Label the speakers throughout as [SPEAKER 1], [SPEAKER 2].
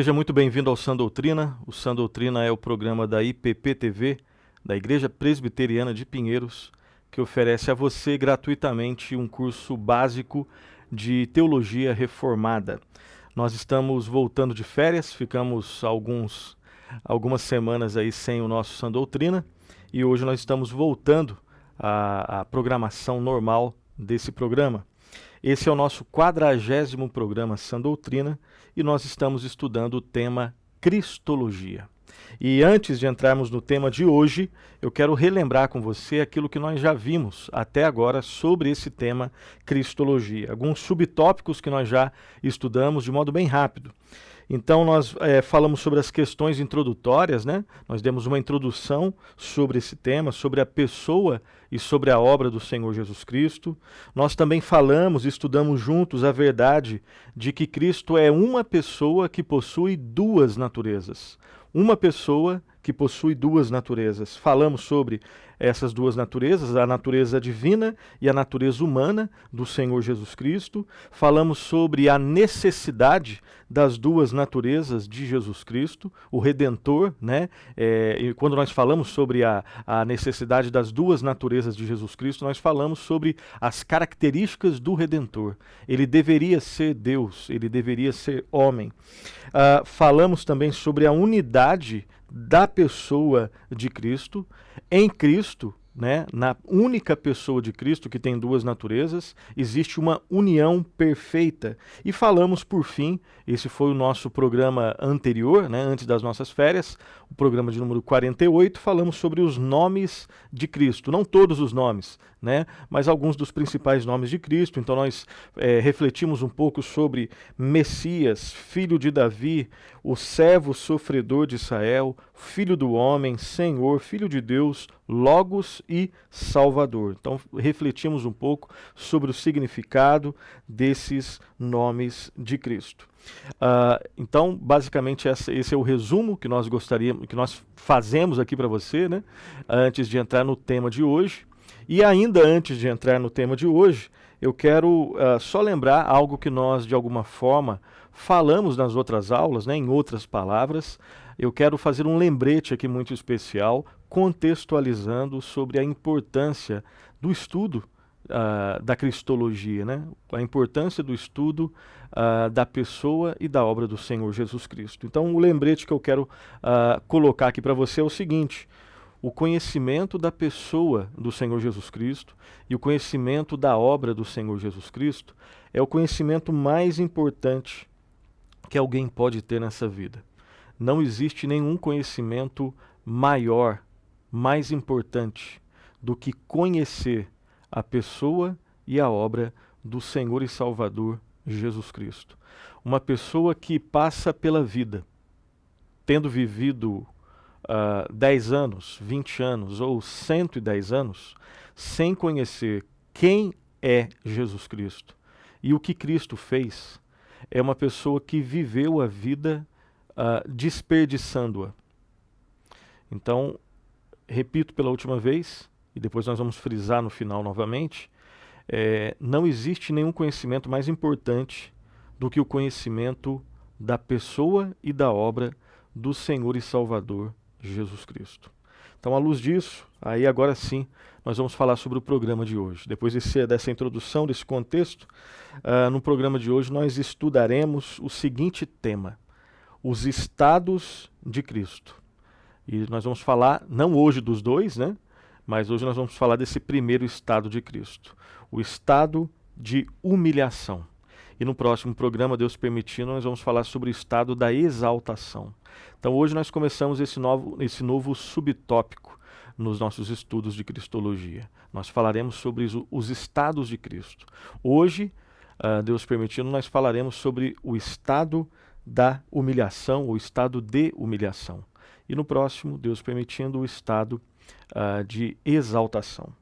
[SPEAKER 1] Seja muito bem-vindo ao Sã Doutrina. O Sã Doutrina é o programa da IPP-TV, da Igreja Presbiteriana de Pinheiros, que oferece a você gratuitamente um curso básico de Teologia Reformada. Nós estamos voltando de férias, ficamos algumas semanas aí sem o nosso Sã Doutrina, e hoje nós estamos voltando à programação normal desse programa. Esse é o nosso 40º programa Sã Doutrina e nós estamos estudando o tema Cristologia. E antes de entrarmos no tema de hoje, eu quero relembrar com você aquilo que nós já vimos até agora sobre esse tema Cristologia. Alguns subtópicos que nós já estudamos de modo bem rápido. Então nós falamos sobre as questões introdutórias, né? Nós demos uma introdução sobre esse tema, sobre a pessoa e sobre a obra do Senhor Jesus Cristo. Nós também falamos, estudamos juntos a verdade de que Cristo é uma pessoa que possui duas naturezas. Uma pessoa que possui duas naturezas. Falamos sobre essas duas naturezas, a natureza divina e a natureza humana do Senhor Jesus Cristo. Falamos sobre a necessidade das duas naturezas de Jesus Cristo, o Redentor, né? E quando nós falamos sobre a necessidade das duas naturezas de Jesus Cristo, nós falamos sobre as características do Redentor. Ele deveria ser Deus, ele deveria ser homem. Falamos também sobre a unidade da pessoa de Cristo, em Cristo, né, na única pessoa de Cristo que tem duas naturezas, existe uma união perfeita. E falamos, por fim, esse foi o nosso programa anterior, né, antes das nossas férias, o programa de número 48, falamos sobre os nomes de Cristo, não todos os nomes, né, mas alguns dos principais nomes de Cristo. Então nós refletimos um pouco sobre Messias, filho de Davi, o servo sofredor de Israel, filho do homem, Senhor, filho de Deus, Logos e Salvador. Então refletimos um pouco sobre o significado desses nomes de Cristo. Então, basicamente, esse é o resumo que nós fazemos aqui para você, né? Antes de entrar no tema de hoje. E ainda antes de entrar no tema de hoje, eu quero só lembrar algo que nós, de alguma forma, falamos nas outras aulas, né? Em outras palavras. Eu quero fazer um lembrete aqui muito especial, contextualizando sobre a importância do estudo da Cristologia, né? A importância do estudo da pessoa e da obra do Senhor Jesus Cristo. Então, o lembrete que eu quero colocar aqui para você é o seguinte: o conhecimento da pessoa do Senhor Jesus Cristo e o conhecimento da obra do Senhor Jesus Cristo é o conhecimento mais importante que alguém pode ter nessa vida. Não existe nenhum conhecimento maior, mais importante do que conhecer a pessoa e a obra do Senhor e Salvador Jesus Cristo. Uma pessoa que passa pela vida, tendo vivido 10 anos, 20 anos ou 110 anos, sem conhecer quem é Jesus Cristo e o que Cristo fez, é uma pessoa que viveu a vida desperdiçando-a. Então, repito pela última vez, e depois nós vamos frisar no final novamente, não existe nenhum conhecimento mais importante do que o conhecimento da pessoa e da obra do Senhor e Salvador Jesus Cristo. Então, à luz disso, aí agora sim, nós vamos falar sobre o programa de hoje. Depois dessa introdução, desse contexto, no programa de hoje nós estudaremos o seguinte tema: os estados de Cristo. E nós vamos falar, não hoje dos dois, né? Mas hoje nós vamos falar desse primeiro estado de Cristo, o estado de humilhação. E no próximo programa, Deus permitindo, nós vamos falar sobre o estado da exaltação. Então hoje nós começamos esse novo subtópico nos nossos estudos de Cristologia. Nós falaremos sobre os estados de Cristo. Hoje, Deus permitindo, nós falaremos sobre o estado da humilhação, o estado de humilhação. E no próximo, Deus permitindo, o estado de exaltação.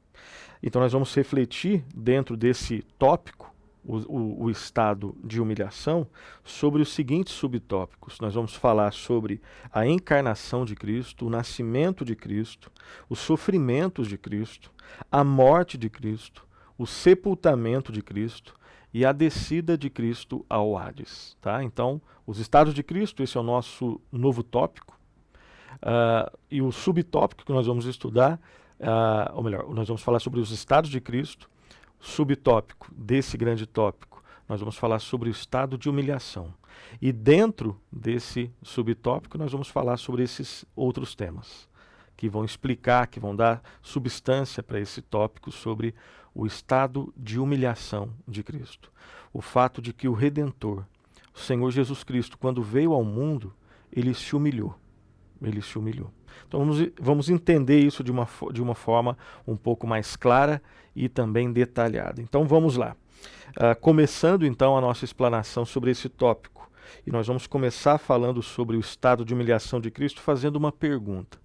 [SPEAKER 1] Então nós vamos refletir dentro desse tópico, o estado de humilhação, sobre os seguintes subtópicos. Nós vamos falar sobre a encarnação de Cristo, o nascimento de Cristo, os sofrimentos de Cristo, a morte de Cristo, o sepultamento de Cristo e a descida de Cristo ao Hades. Tá? Então, os estados de Cristo, esse é o nosso novo tópico. E o subtópico que nós vamos estudar, ou melhor, nós vamos falar sobre os estados de Cristo. Subtópico desse grande tópico, nós vamos falar sobre o estado de humilhação. E dentro desse subtópico, nós vamos falar sobre esses outros temas, que vão explicar, que vão dar substância para esse tópico sobre o estado de humilhação de Cristo. O fato de que o Redentor, o Senhor Jesus Cristo, quando veio ao mundo, ele se humilhou. Ele se humilhou. Então vamos entender isso de uma forma um pouco mais clara e também detalhada. Então vamos lá. Começando então a nossa explanação sobre esse tópico. E nós vamos começar falando sobre o estado de humilhação de Cristo, fazendo uma pergunta.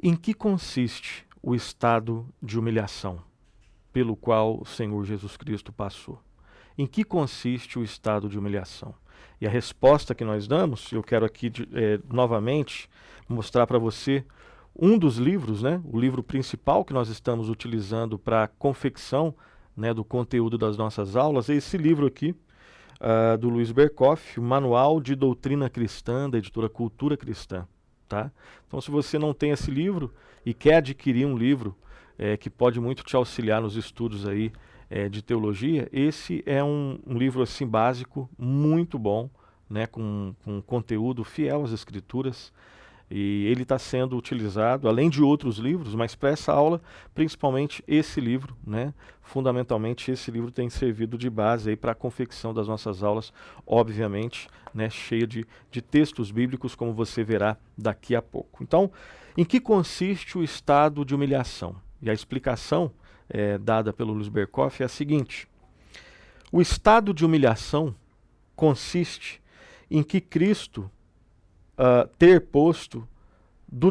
[SPEAKER 1] Em que consiste o estado de humilhação pelo qual o Senhor Jesus Cristo passou? Em que consiste o estado de humilhação? E a resposta que nós damos, eu quero aqui novamente mostrar para você um dos livros, né, o livro principal que nós estamos utilizando para a confecção, né, do conteúdo das nossas aulas, é esse livro aqui, do Luiz Berkoff, o Manual de Doutrina Cristã, da editora Cultura Cristã. Tá? Então, se você não tem esse livro e quer adquirir um livro que pode muito te auxiliar nos estudos aí, de teologia, esse é um livro assim básico, muito bom, né, com conteúdo fiel às Escrituras, e ele está sendo utilizado, além de outros livros, mas para essa aula, principalmente esse livro, né, fundamentalmente esse livro tem servido de base para a confecção das nossas aulas, obviamente, né, cheia de textos bíblicos, como você verá daqui a pouco. Então, em que consiste o estado de humilhação? E a explicação dada pelo Luiz Berkoff é a seguinte: o estado de humilhação consiste em que Cristo ter posto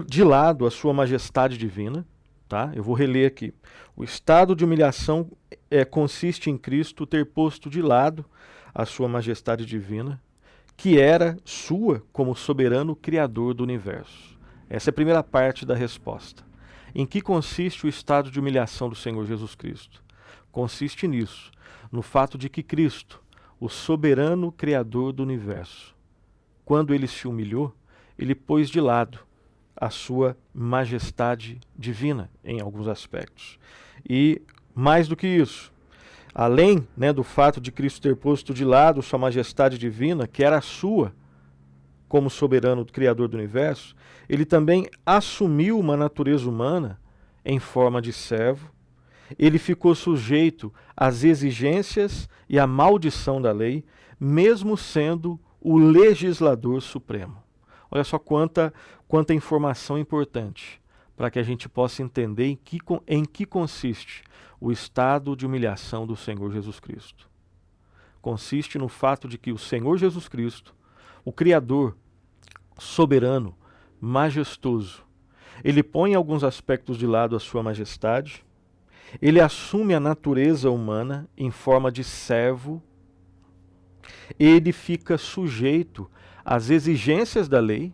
[SPEAKER 1] de lado a sua majestade divina, tá? Eu vou reler aqui. O estado de humilhação consiste em Cristo ter posto de lado a sua majestade divina, que era sua como soberano criador do universo. Essa é a primeira parte da resposta. Em que consiste o estado de humilhação do Senhor Jesus Cristo? Consiste nisso, no fato de que Cristo, o soberano criador do universo, quando ele se humilhou, ele pôs de lado a sua majestade divina em alguns aspectos. E mais do que isso, além, né, do fato de Cristo ter posto de lado sua majestade divina, que era sua como soberano criador do universo, ele também assumiu uma natureza humana em forma de servo. Ele ficou sujeito às exigências e à maldição da lei, mesmo sendo o legislador supremo. Olha só quanta informação importante para que a gente possa entender em que consiste o estado de humilhação do Senhor Jesus Cristo. Consiste no fato de que o Senhor Jesus Cristo, o Criador, soberano, majestoso, ele põe em alguns aspectos de lado a sua majestade, ele assume a natureza humana em forma de servo, ele fica sujeito às exigências da lei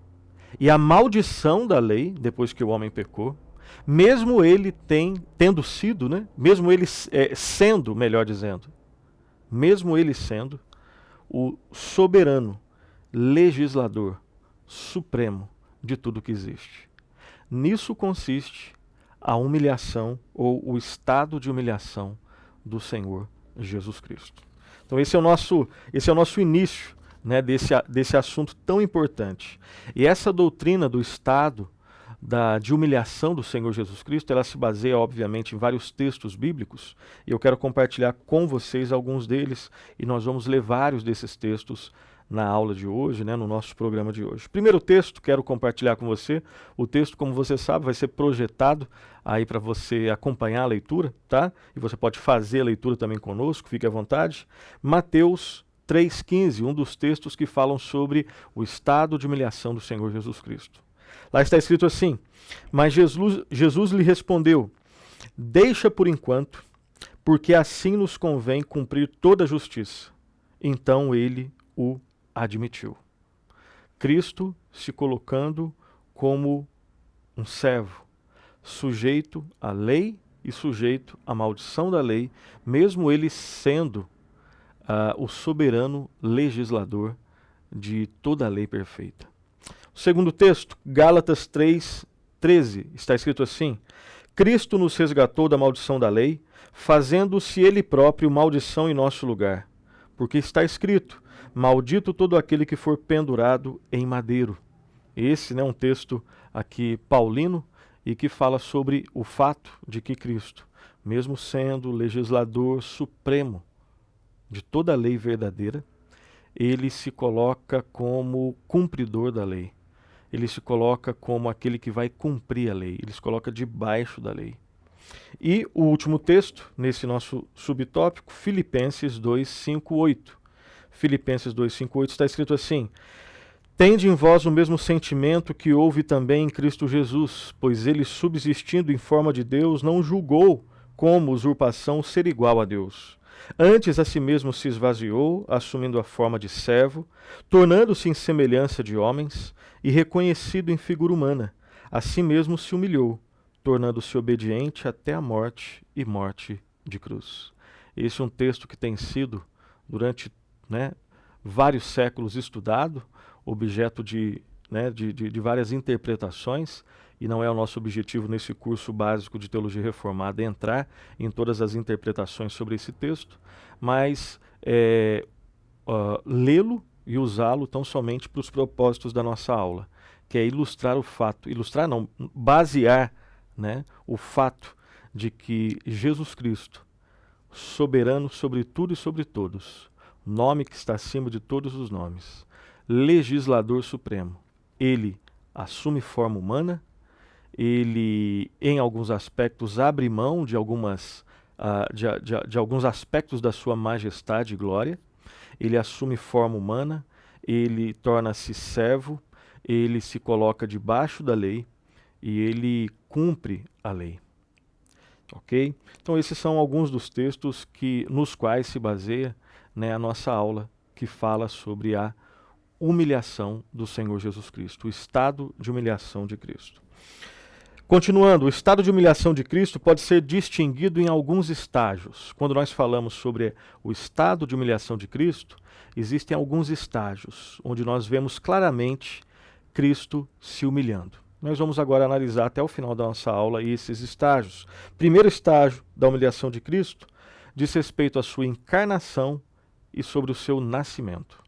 [SPEAKER 1] e à maldição da lei, depois que o homem pecou, mesmo ele tendo sido, né, mesmo ele sendo, melhor dizendo, mesmo ele sendo o soberano, legislador, supremo de tudo que existe. Nisso consiste a humilhação ou o estado de humilhação do Senhor Jesus Cristo. Então esse é o nosso início, né, desse assunto tão importante. E essa doutrina do estado de humilhação do Senhor Jesus Cristo, ela se baseia obviamente em vários textos bíblicos, e eu quero compartilhar com vocês alguns deles, e nós vamos ler vários desses textos na aula de hoje, né, no nosso programa de hoje. Primeiro texto, quero compartilhar com você. O texto, como você sabe, vai ser projetado aí para você acompanhar a leitura, tá? E você pode fazer a leitura também conosco, fique à vontade. Mateus 3,15, um dos textos que falam sobre o estado de humilhação do Senhor Jesus Cristo. Lá está escrito assim: mas Jesus lhe respondeu: deixa por enquanto, porque assim nos convém cumprir toda a justiça. Então ele o admitiu. Cristo se colocando como um servo, sujeito à lei e sujeito à maldição da lei, mesmo ele sendo o soberano legislador de toda a lei perfeita. O segundo texto, Gálatas 3:13, está escrito assim: Cristo nos resgatou da maldição da lei, fazendo-se Ele próprio maldição em nosso lugar. Porque está escrito, maldito todo aquele que for pendurado em madeiro. Esse é um texto aqui paulino e que fala sobre o fato de que Cristo, mesmo sendo o legislador supremo de toda a lei verdadeira, ele se coloca como cumpridor da lei. Ele se coloca como aquele que vai cumprir a lei. Ele se coloca debaixo da lei. E o último texto, nesse nosso subtópico, Filipenses 2:5-8. Filipenses 2:5-8 está escrito assim: Tende em vós o mesmo sentimento que houve também em Cristo Jesus, pois ele, subsistindo em forma de Deus, não julgou como usurpação ser igual a Deus. Antes a si mesmo se esvaziou, assumindo a forma de servo, tornando-se em semelhança de homens, e reconhecido em figura humana, a si mesmo se humilhou, tornando-se obediente até a morte e morte de cruz. Esse é um texto que tem sido, durante vários séculos, estudado, objeto de várias interpretações, e não é o nosso objetivo nesse curso básico de Teologia Reformada entrar em todas as interpretações sobre esse texto, mas lê-lo e usá-lo tão somente para os propósitos da nossa aula, que é ilustrar o fato, basear o fato de que Jesus Cristo, soberano sobre tudo e sobre todos, nome que está acima de todos os nomes, legislador supremo, ele assume forma humana, ele em alguns aspectos abre mão de alguns aspectos da sua majestade e glória, ele assume forma humana, ele torna-se servo, ele se coloca debaixo da lei e ele cumpre a lei. Ok? Então esses são alguns dos textos nos quais se baseia a nossa aula, que fala sobre a humilhação do Senhor Jesus Cristo, o estado de humilhação de Cristo. Continuando, o estado de humilhação de Cristo pode ser distinguido em alguns estágios. Quando nós falamos sobre o estado de humilhação de Cristo, existem alguns estágios onde nós vemos claramente Cristo se humilhando. Nós vamos agora analisar até o final da nossa aula esses estágios. Primeiro estágio da humilhação de Cristo diz respeito à sua encarnação e sobre o seu nascimento.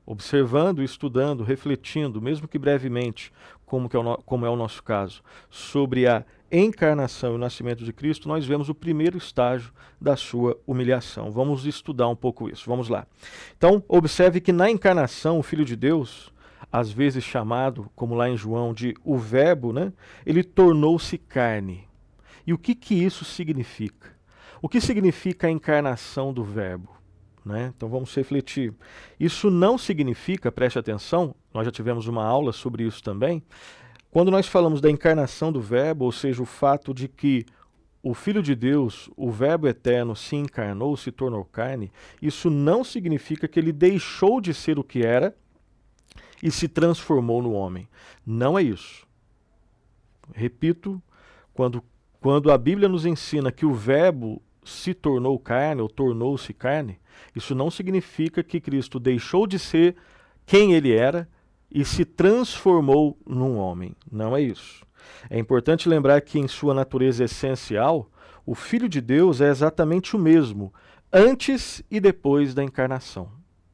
[SPEAKER 1] Observando, estudando, refletindo, mesmo que brevemente, como é o nosso caso, sobre a encarnação e o nascimento de Cristo, nós vemos o primeiro estágio da sua humilhação. Vamos estudar um pouco isso. Vamos lá. Então, observe que na encarnação, o Filho de Deus, às vezes chamado, como lá em João, de o Verbo, ele tornou-se carne. E o que isso significa? O que significa a encarnação do Verbo? Então vamos refletir. Isso não significa, preste atenção, nós já tivemos uma aula sobre isso também, quando nós falamos da encarnação do Verbo, ou seja, o fato de que o Filho de Deus, o Verbo eterno, se encarnou, se tornou carne, isso não significa que ele deixou de ser o que era e se transformou no homem. Não é isso. Repito, quando a Bíblia nos ensina que o Verbo se tornou carne ou tornou-se carne, isso não significa que Cristo deixou de ser quem ele era e se transformou num homem. Não é isso. É importante lembrar que em sua natureza essencial, o Filho de Deus é exatamente o mesmo, antes e depois da encarnação.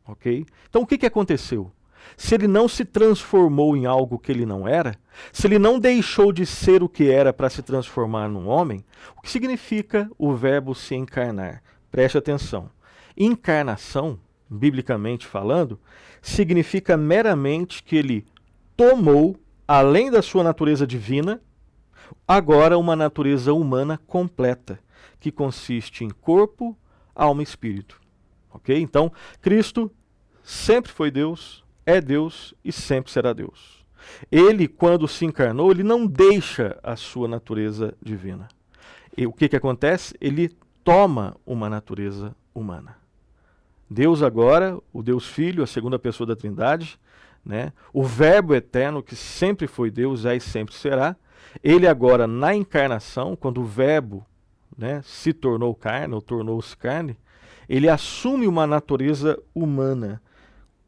[SPEAKER 1] Ok? Então o que aconteceu? Se ele não se transformou em algo que ele não era, se ele não deixou de ser o que era para se transformar num homem, o que significa o verbo se encarnar? Preste atenção. Encarnação, biblicamente falando, significa meramente que ele tomou, além da sua natureza divina, agora uma natureza humana completa, que consiste em corpo, alma e espírito. Ok? Então, Cristo sempre foi Deus, é Deus e sempre será Deus. Ele, quando se encarnou, ele não deixa a sua natureza divina. E o que acontece? Ele toma uma natureza humana. Deus agora, o Deus Filho, a segunda pessoa da Trindade, o Verbo eterno, que sempre foi Deus, é e sempre será, ele agora, na encarnação, quando o Verbo se tornou carne, ou tornou-se carne, ele assume uma natureza humana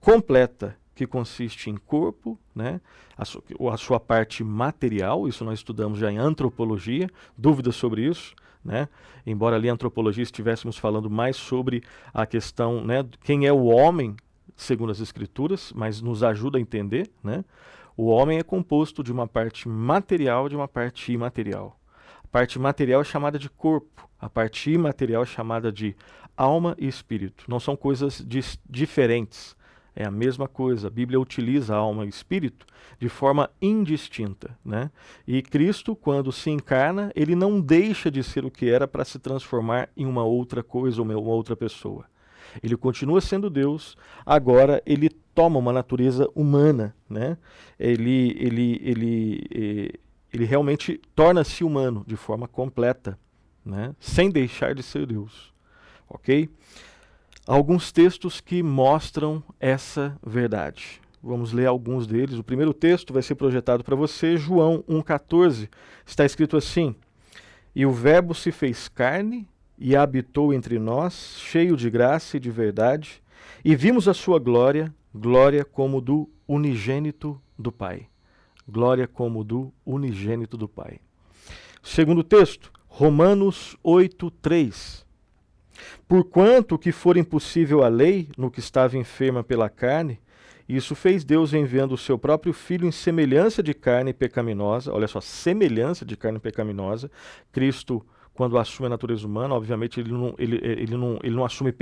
[SPEAKER 1] completa, que consiste em corpo, né, a sua parte material, isso nós estudamos já em antropologia, dúvidas sobre isso, né, embora ali em antropologia estivéssemos falando mais sobre a questão, né, quem é o homem, segundo as escrituras, mas nos ajuda a entender, né, o homem é composto de uma parte material e de uma parte imaterial. A parte material é chamada de corpo, a parte imaterial é chamada de alma e espírito. Não são coisas diferentes, é a mesma coisa. A Bíblia utiliza alma e espírito de forma indistinta, né? E Cristo, quando se encarna, ele não deixa de ser o que era para se transformar em uma outra coisa ou uma outra pessoa. Ele continua sendo Deus, agora ele toma uma natureza humana, né? Ele realmente torna-se humano de forma completa, né? Sem deixar de ser Deus, ok? Alguns textos que mostram essa verdade. Vamos ler alguns deles. O primeiro texto vai ser projetado para você, João 1,14. Está escrito assim: E o Verbo se fez carne e habitou entre nós, cheio de graça e de verdade, e vimos a sua glória, glória como do unigênito do Pai. Glória como do unigênito do Pai. Segundo texto, Romanos 8,3. Porquanto o que for impossível à lei, no que estava enferma pela carne, isso fez Deus enviando o seu próprio Filho em semelhança de carne pecaminosa. Olha só, semelhança de carne pecaminosa. Cristo, quando assume a natureza humana, obviamente ele não assume,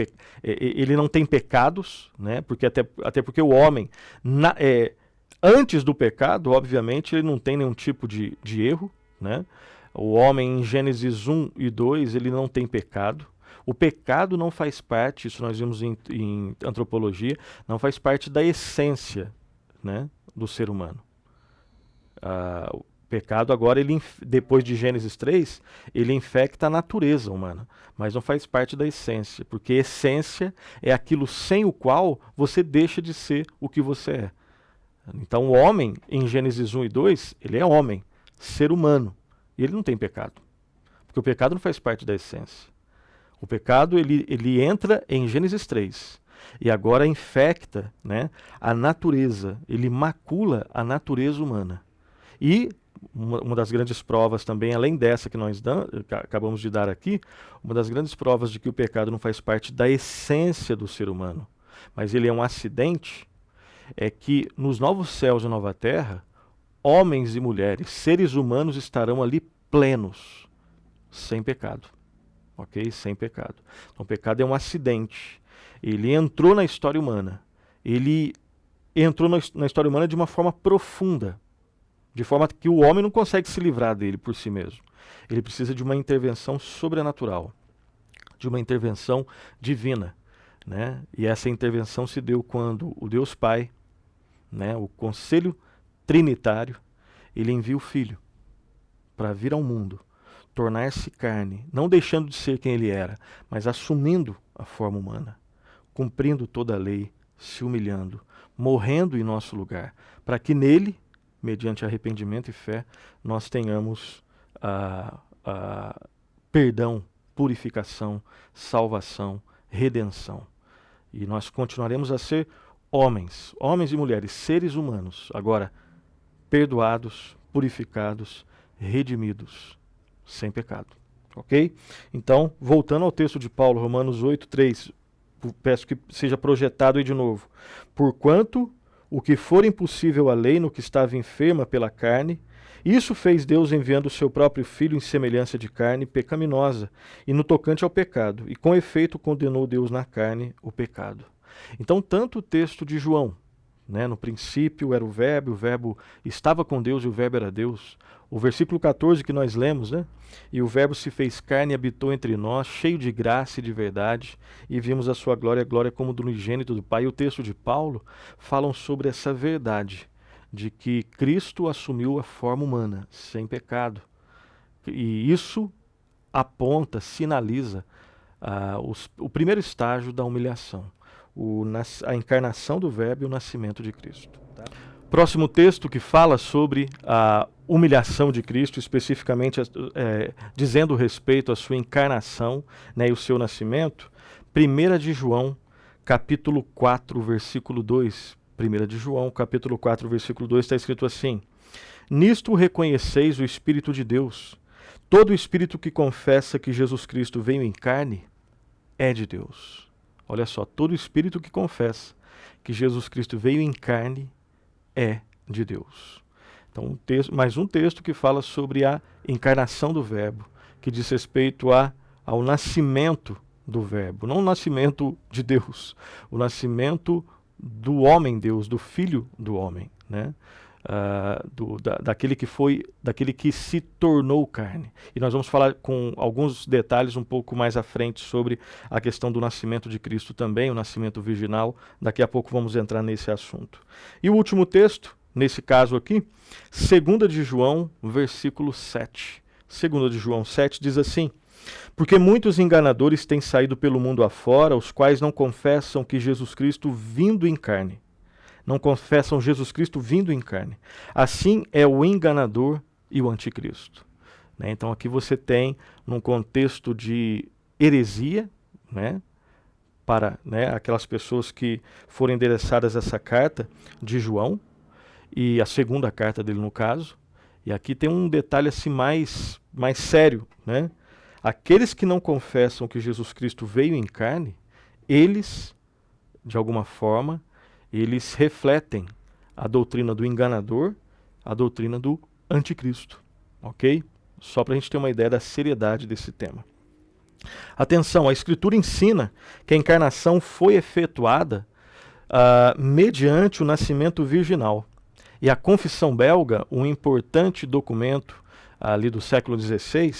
[SPEAKER 1] ele não tem pecados, né? Porque até porque o homem, antes do pecado, obviamente, ele não tem nenhum tipo de erro, né? O homem, em Gênesis 1 e 2, ele não tem pecado. O pecado não faz parte, isso nós vimos em antropologia, não faz parte da essência, né, do ser humano. O pecado agora, depois de Gênesis 3, ele infecta a natureza humana, mas não faz parte da essência, porque essência é aquilo sem o qual você deixa de ser o que você é. Então o homem, em Gênesis 1 e 2, ele é homem, ser humano, e ele não tem pecado, porque o pecado não faz parte da essência. O pecado, ele entra em Gênesis 3 e agora infecta, né, a natureza, ele macula a natureza humana. E uma das grandes provas também, além dessa que nós acabamos de dar aqui, uma das grandes provas de que o pecado não faz parte da essência do ser humano, mas ele é um acidente, é que nos novos céus e nova terra, homens e mulheres, seres humanos estarão ali plenos, sem pecado. Ok? Sem pecado. Então, o pecado é um acidente. Ele entrou na história humana. Ele entrou na história humana de uma forma profunda, de forma que o homem não consegue se livrar dele por si mesmo. Ele precisa de uma intervenção sobrenatural, de uma intervenção divina, né? E essa intervenção se deu quando o Deus Pai, né, o Conselho Trinitário, ele envia o Filho para vir ao mundo, tornar-se carne, não deixando de ser quem ele era, mas assumindo a forma humana, cumprindo toda a lei, se humilhando, morrendo em nosso lugar, para que nele, mediante arrependimento e fé, nós tenhamos perdão, purificação, salvação, redenção. E nós continuaremos a ser homens e mulheres, seres humanos, agora perdoados, purificados, redimidos, sem pecado, ok? Então, voltando ao texto de Paulo, Romanos 8,3, peço que seja projetado aí de novo. Porquanto o que for impossível à lei no que estava enferma pela carne, isso fez Deus enviando o seu próprio Filho em semelhança de carne pecaminosa, e no tocante ao pecado, e com efeito condenou Deus na carne o pecado. Então, tanto o texto de João, né, no princípio era o Verbo estava com Deus e o Verbo era Deus. O versículo 14 que nós lemos, né? E o Verbo se fez carne e habitou entre nós, cheio de graça e de verdade, e vimos a sua glória, glória como do unigênito do Pai. E o texto de Paulo falam sobre essa verdade, de que Cristo assumiu a forma humana, sem pecado. E isso aponta, sinaliza o primeiro estágio da humilhação, a encarnação do Verbo e o nascimento de Cristo. Tá? Próximo texto que fala sobre a humilhação de Cristo, especificamente dizendo respeito à sua encarnação, né, e o seu nascimento, 1 de João, capítulo 4, versículo 2. 1 de João, capítulo 4, versículo 2, está escrito assim: Nisto reconheceis o Espírito de Deus. Todo espírito que confessa que Jesus Cristo veio em carne é de Deus. Olha só, todo espírito que confessa que Jesus Cristo veio em carne é de Deus. Então, mais um texto que fala sobre a encarnação do Verbo, que diz respeito ao nascimento do Verbo, não o nascimento de Deus, o nascimento do homem Deus, do Filho do homem, né? Daquele que se tornou carne. E nós vamos falar com alguns detalhes um pouco mais à frente sobre a questão do nascimento de Cristo também, o nascimento virginal. Daqui a pouco vamos entrar nesse assunto. E o último texto, nesse caso aqui, 2 de João, versículo 7. 2 de João 7 diz assim: Porque muitos enganadores têm saído pelo mundo afora, os quais não confessam que Jesus Cristo vindo em carne. Não confessam Jesus Cristo vindo em carne. Assim é o enganador e o anticristo. Né? Então aqui você tem, num contexto de heresia, né? Para, né, aquelas pessoas que foram endereçadas essa carta de João, e a segunda carta dele no caso. E aqui tem um detalhe assim mais sério, né? Aqueles que não confessam que Jesus Cristo veio em carne, eles, de alguma forma, eles refletem a doutrina do enganador, a doutrina do anticristo, ok? Só para a gente ter uma ideia da seriedade desse tema. Atenção, a Escritura ensina que a encarnação foi efetuada mediante o nascimento virginal. E a Confissão Belga, um importante documento ali do século XVI,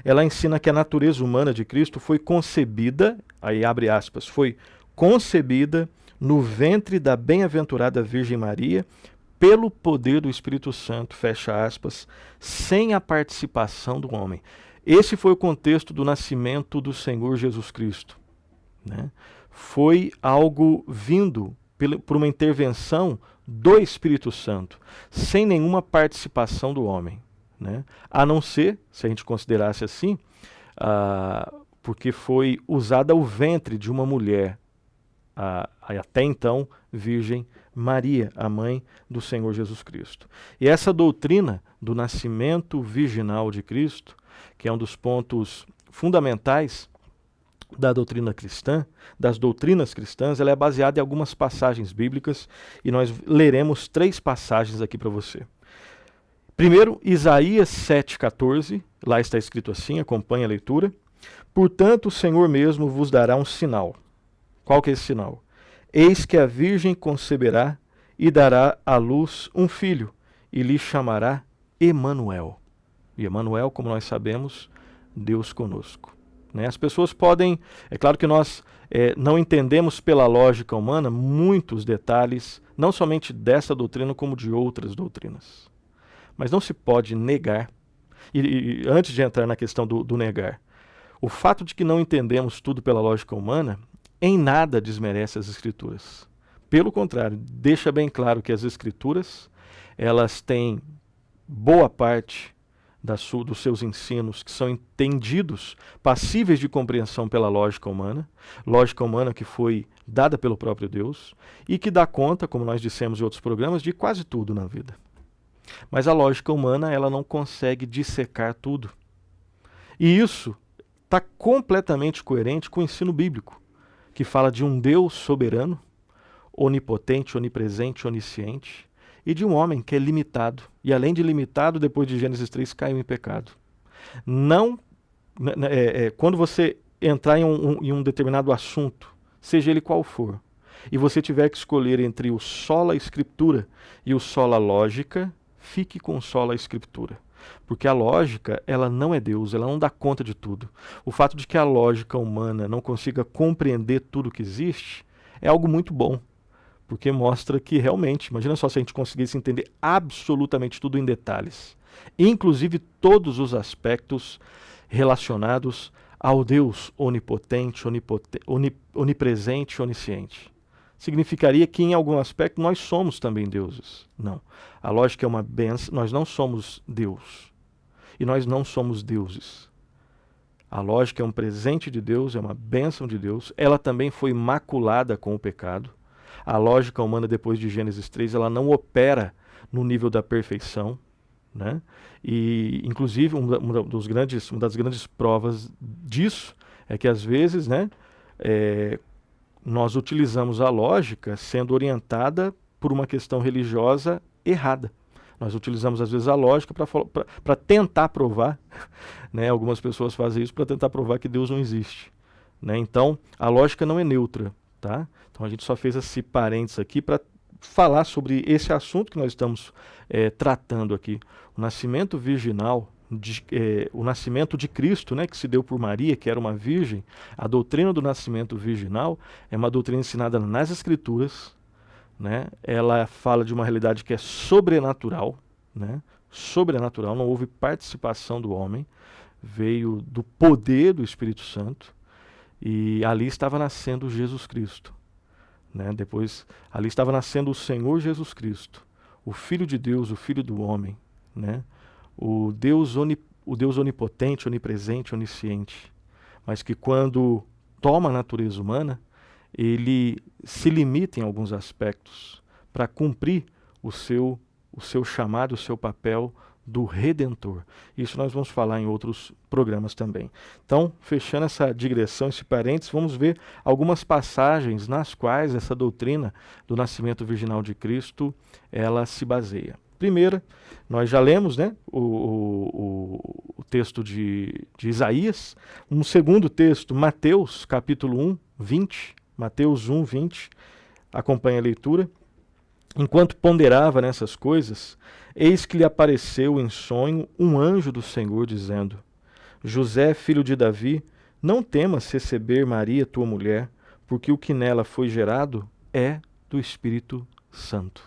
[SPEAKER 1] ela ensina que a natureza humana de Cristo foi concebida, aí abre aspas, foi concebida no ventre da bem-aventurada Virgem Maria, pelo poder do Espírito Santo, fecha aspas, sem a participação do homem. Esse foi o contexto do nascimento do Senhor Jesus Cristo, né? Foi algo vindo por uma intervenção do Espírito Santo, sem nenhuma participação do homem, né? A não ser, se a gente considerasse assim, porque foi usada o ventre de uma mulher, até então Virgem Maria, a mãe do Senhor Jesus Cristo. E essa doutrina do nascimento virginal de Cristo, que é um dos pontos fundamentais da doutrina cristã, das doutrinas cristãs, ela é baseada em algumas passagens bíblicas, e nós leremos 3 passagens aqui para você. Primeiro, Isaías 7,14, lá está escrito assim, acompanhe a leitura: Portanto, o Senhor mesmo vos dará um sinal. Qual que é esse sinal? Eis que a Virgem conceberá e dará à luz um filho, e lhe chamará Emanuel. E Emanuel, como nós sabemos, Deus conosco. Né? As pessoas podem... É claro que nós não entendemos pela lógica humana muitos detalhes, não somente dessa doutrina, como de outras doutrinas. Mas não se pode negar, e antes de entrar na questão do negar, o fato de que não entendemos tudo pela lógica humana em nada desmerece as Escrituras. Pelo contrário, deixa bem claro que as Escrituras, elas têm boa parte dos seus ensinos que são entendidos, passíveis de compreensão pela lógica humana que foi dada pelo próprio Deus, e que dá conta, como nós dissemos em outros programas, de quase tudo na vida. Mas a lógica humana, ela não consegue dissecar tudo. E isso está completamente coerente com o ensino bíblico, que fala de um Deus soberano, onipotente, onipresente, onisciente, e de um homem que é limitado. E além de limitado, depois de Gênesis 3, caiu em pecado. Não, quando você entrar em um determinado assunto, seja ele qual for, e você tiver que escolher entre o sola escritura e o sola lógica, fique com sola escritura. Porque a lógica, ela não é Deus, ela não dá conta de tudo. O fato de que a lógica humana não consiga compreender tudo que existe é algo muito bom, porque mostra que realmente, imagina só se a gente conseguisse entender absolutamente tudo em detalhes, inclusive todos os aspectos relacionados ao Deus onipotente, onipresente, onisciente. Significaria que em algum aspecto nós somos também deuses. Não. A lógica é uma benção, nós não somos Deus. E nós não somos deuses. A lógica é um presente de Deus, é uma bênção de Deus. Ela também foi maculada com o pecado. A lógica humana, depois de Gênesis 3, ela não opera no nível da perfeição, né? E, inclusive, uma das grandes provas disso é que, às vezes, né, nós utilizamos a lógica sendo orientada por uma questão religiosa errada. Nós utilizamos, às vezes, a lógica para tentar provar, né? Algumas pessoas fazem isso para tentar provar que Deus não existe, né? Então, a lógica não é neutra, tá? Então, a gente só fez esse parênteses aqui para falar sobre esse assunto que nós estamos tratando aqui. O nascimento virginal, o nascimento de Cristo, né, que se deu por Maria, que era uma virgem. A doutrina do nascimento virginal é uma doutrina ensinada nas Escrituras, né? Ela fala de uma realidade que é sobrenatural, né? Sobrenatural, não houve participação do homem, veio do poder do Espírito Santo, e ali estava nascendo Jesus Cristo, né? Depois, ali estava nascendo o Senhor Jesus Cristo, o Filho de Deus, o Filho do homem, né? O Deus onipotente, onipresente, onisciente, mas que quando toma a natureza humana, ele se limita em alguns aspectos para cumprir o seu chamado, o seu papel do Redentor. Isso nós vamos falar em outros programas também. Então, fechando essa digressão, esse parênteses, vamos ver algumas passagens nas quais essa doutrina do nascimento virginal de Cristo, ela se baseia. Primeira, nós já lemos, né, o texto de Isaías. Um segundo texto, Mateus, capítulo 1, 20. Mateus 1, 20. Acompanhe a leitura. Enquanto ponderava nessas coisas, eis que lhe apareceu em sonho um anjo do Senhor, dizendo: José, filho de Davi, não temas receber Maria, tua mulher, porque o que nela foi gerado é do Espírito Santo.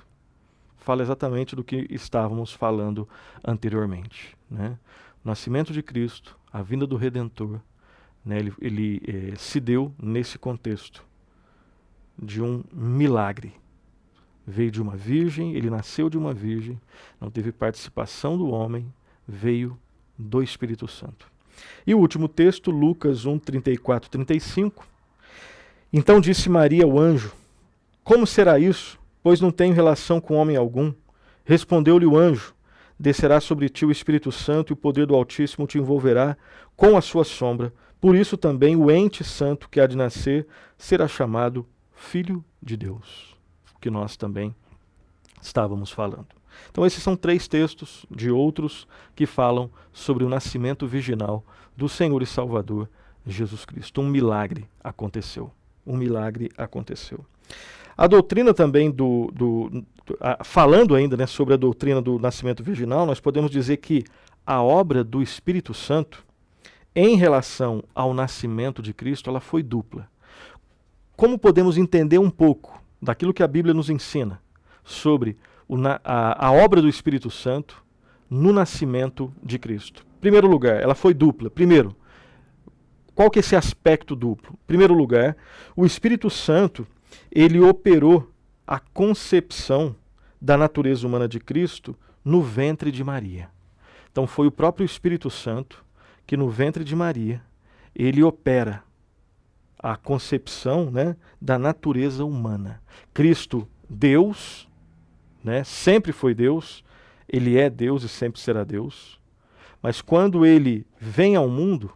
[SPEAKER 1] Fala exatamente do que estávamos falando anteriormente, né? O nascimento de Cristo, a vinda do Redentor, né? Ele se deu nesse contexto de um milagre. Veio de uma virgem, ele nasceu de uma virgem, não teve participação do homem, veio do Espírito Santo. E o último texto, Lucas 1, 34, 35. Então disse Maria ao anjo: Como será isso? Pois não tenho relação com homem algum. Respondeu-lhe o anjo: Descerá sobre ti o Espírito Santo e o poder do Altíssimo te envolverá com a sua sombra. Por isso também o ente santo que há de nascer será chamado Filho de Deus, que nós também estávamos falando. Então esses são 3 textos de outros que falam sobre o nascimento virginal do Senhor e Salvador Jesus Cristo. Um milagre aconteceu. Um milagre aconteceu. A doutrina também falando ainda, né, sobre a doutrina do nascimento virginal, nós podemos dizer que a obra do Espírito Santo, em relação ao nascimento de Cristo, ela foi dupla. Como podemos entender um pouco daquilo que a Bíblia nos ensina sobre a obra do Espírito Santo no nascimento de Cristo? Em primeiro lugar, ela foi dupla. Primeiro, qual que é esse aspecto duplo? Em primeiro lugar, o Espírito Santo, ele operou a concepção da natureza humana de Cristo no ventre de Maria. Então foi o próprio Espírito Santo que no ventre de Maria, ele opera a concepção, né, da natureza humana. Cristo, Deus, né, sempre foi Deus, ele é Deus e sempre será Deus, mas quando ele vem ao mundo,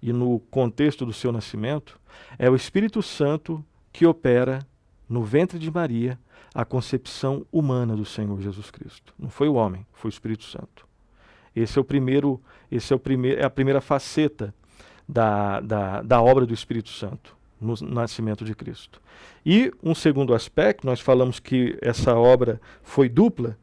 [SPEAKER 1] e no contexto do seu nascimento, é o Espírito Santo que opera no ventre de Maria a concepção humana do Senhor Jesus Cristo. Não foi o homem, foi o Espírito Santo. Esse é a primeira faceta da obra do Espírito Santo no nascimento de Cristo. E um segundo aspecto, nós falamos que essa obra foi dupla.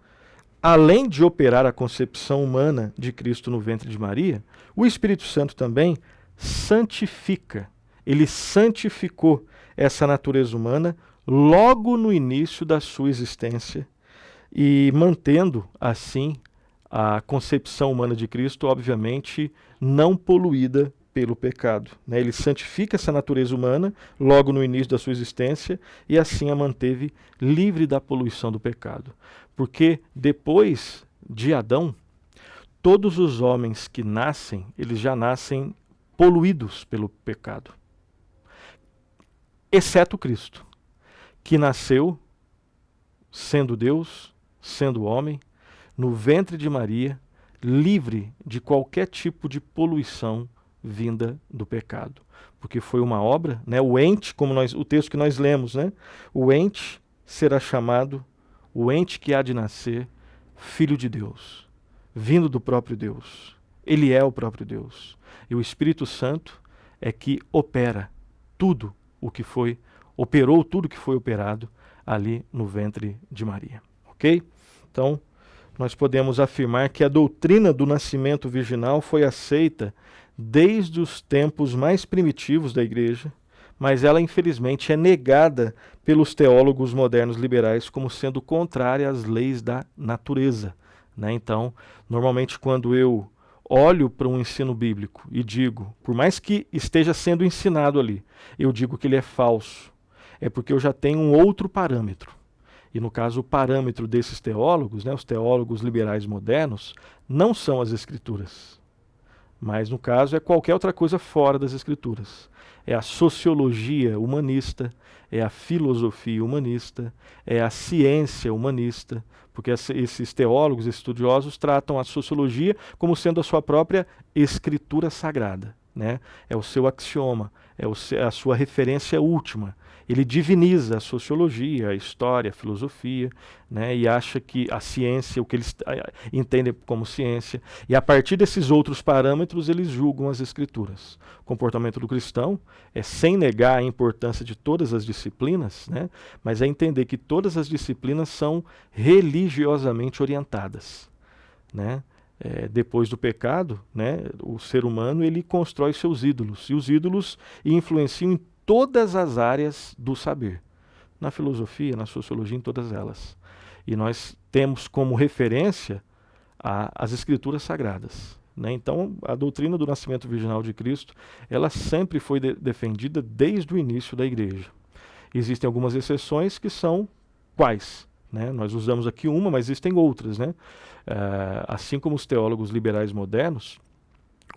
[SPEAKER 1] Além de operar a concepção humana de Cristo no ventre de Maria, o Espírito Santo também santifica. Ele santificou essa natureza humana logo no início da sua existência e mantendo assim a concepção humana de Cristo, obviamente, não poluída pelo pecado, né? Ele santifica essa natureza humana logo no início da sua existência e assim a manteve livre da poluição do pecado. Porque depois de Adão, todos os homens que nascem, eles já nascem poluídos pelo pecado. Exceto Cristo, que nasceu, sendo Deus, sendo homem, no ventre de Maria, livre de qualquer tipo de poluição vinda do pecado. Porque foi uma obra, né? O ente, como o texto que nós lemos, né? O ente será chamado, o ente que há de nascer, Filho de Deus, vindo do próprio Deus. Ele é o próprio Deus. E o Espírito Santo é que opera tudo o que foi, operou tudo que foi operado ali no ventre de Maria. Ok? Então, nós podemos afirmar que a doutrina do nascimento virginal foi aceita desde os tempos mais primitivos da Igreja, mas ela infelizmente é negada pelos teólogos modernos liberais como sendo contrária às leis da natureza, né? Então, normalmente quando eu olho para um ensino bíblico e digo, por mais que esteja sendo ensinado ali, eu digo que ele é falso, é porque eu já tenho um outro parâmetro. E no caso, o parâmetro desses teólogos, né, os teólogos liberais modernos, não são as Escrituras. Mas no caso é qualquer outra coisa fora das Escrituras. É a sociologia humanista, é a filosofia humanista, é a ciência humanista, porque esses teólogos, esses estudiosos, tratam a sociologia como sendo a sua própria escritura sagrada, né? É o seu axioma, é a sua referência última. Ele diviniza a sociologia, a história, a filosofia, né, e acha que a ciência, o que eles entendem como ciência, e a partir desses outros parâmetros eles julgam as escrituras. O comportamento do cristão é sem negar a importância de todas as disciplinas, né, mas é entender que todas as disciplinas são religiosamente orientadas, né. Depois do pecado, né, o ser humano ele constrói seus ídolos, e os ídolos influenciam em todas as áreas do saber, na filosofia, na sociologia, em todas elas. E nós temos como referência as Escrituras Sagradas, né? Então, a doutrina do nascimento virginal de Cristo, ela sempre foi defendida desde o início da Igreja. Existem algumas exceções que são quais? Né? Nós usamos aqui uma, mas existem outras, né? Assim como os teólogos liberais modernos,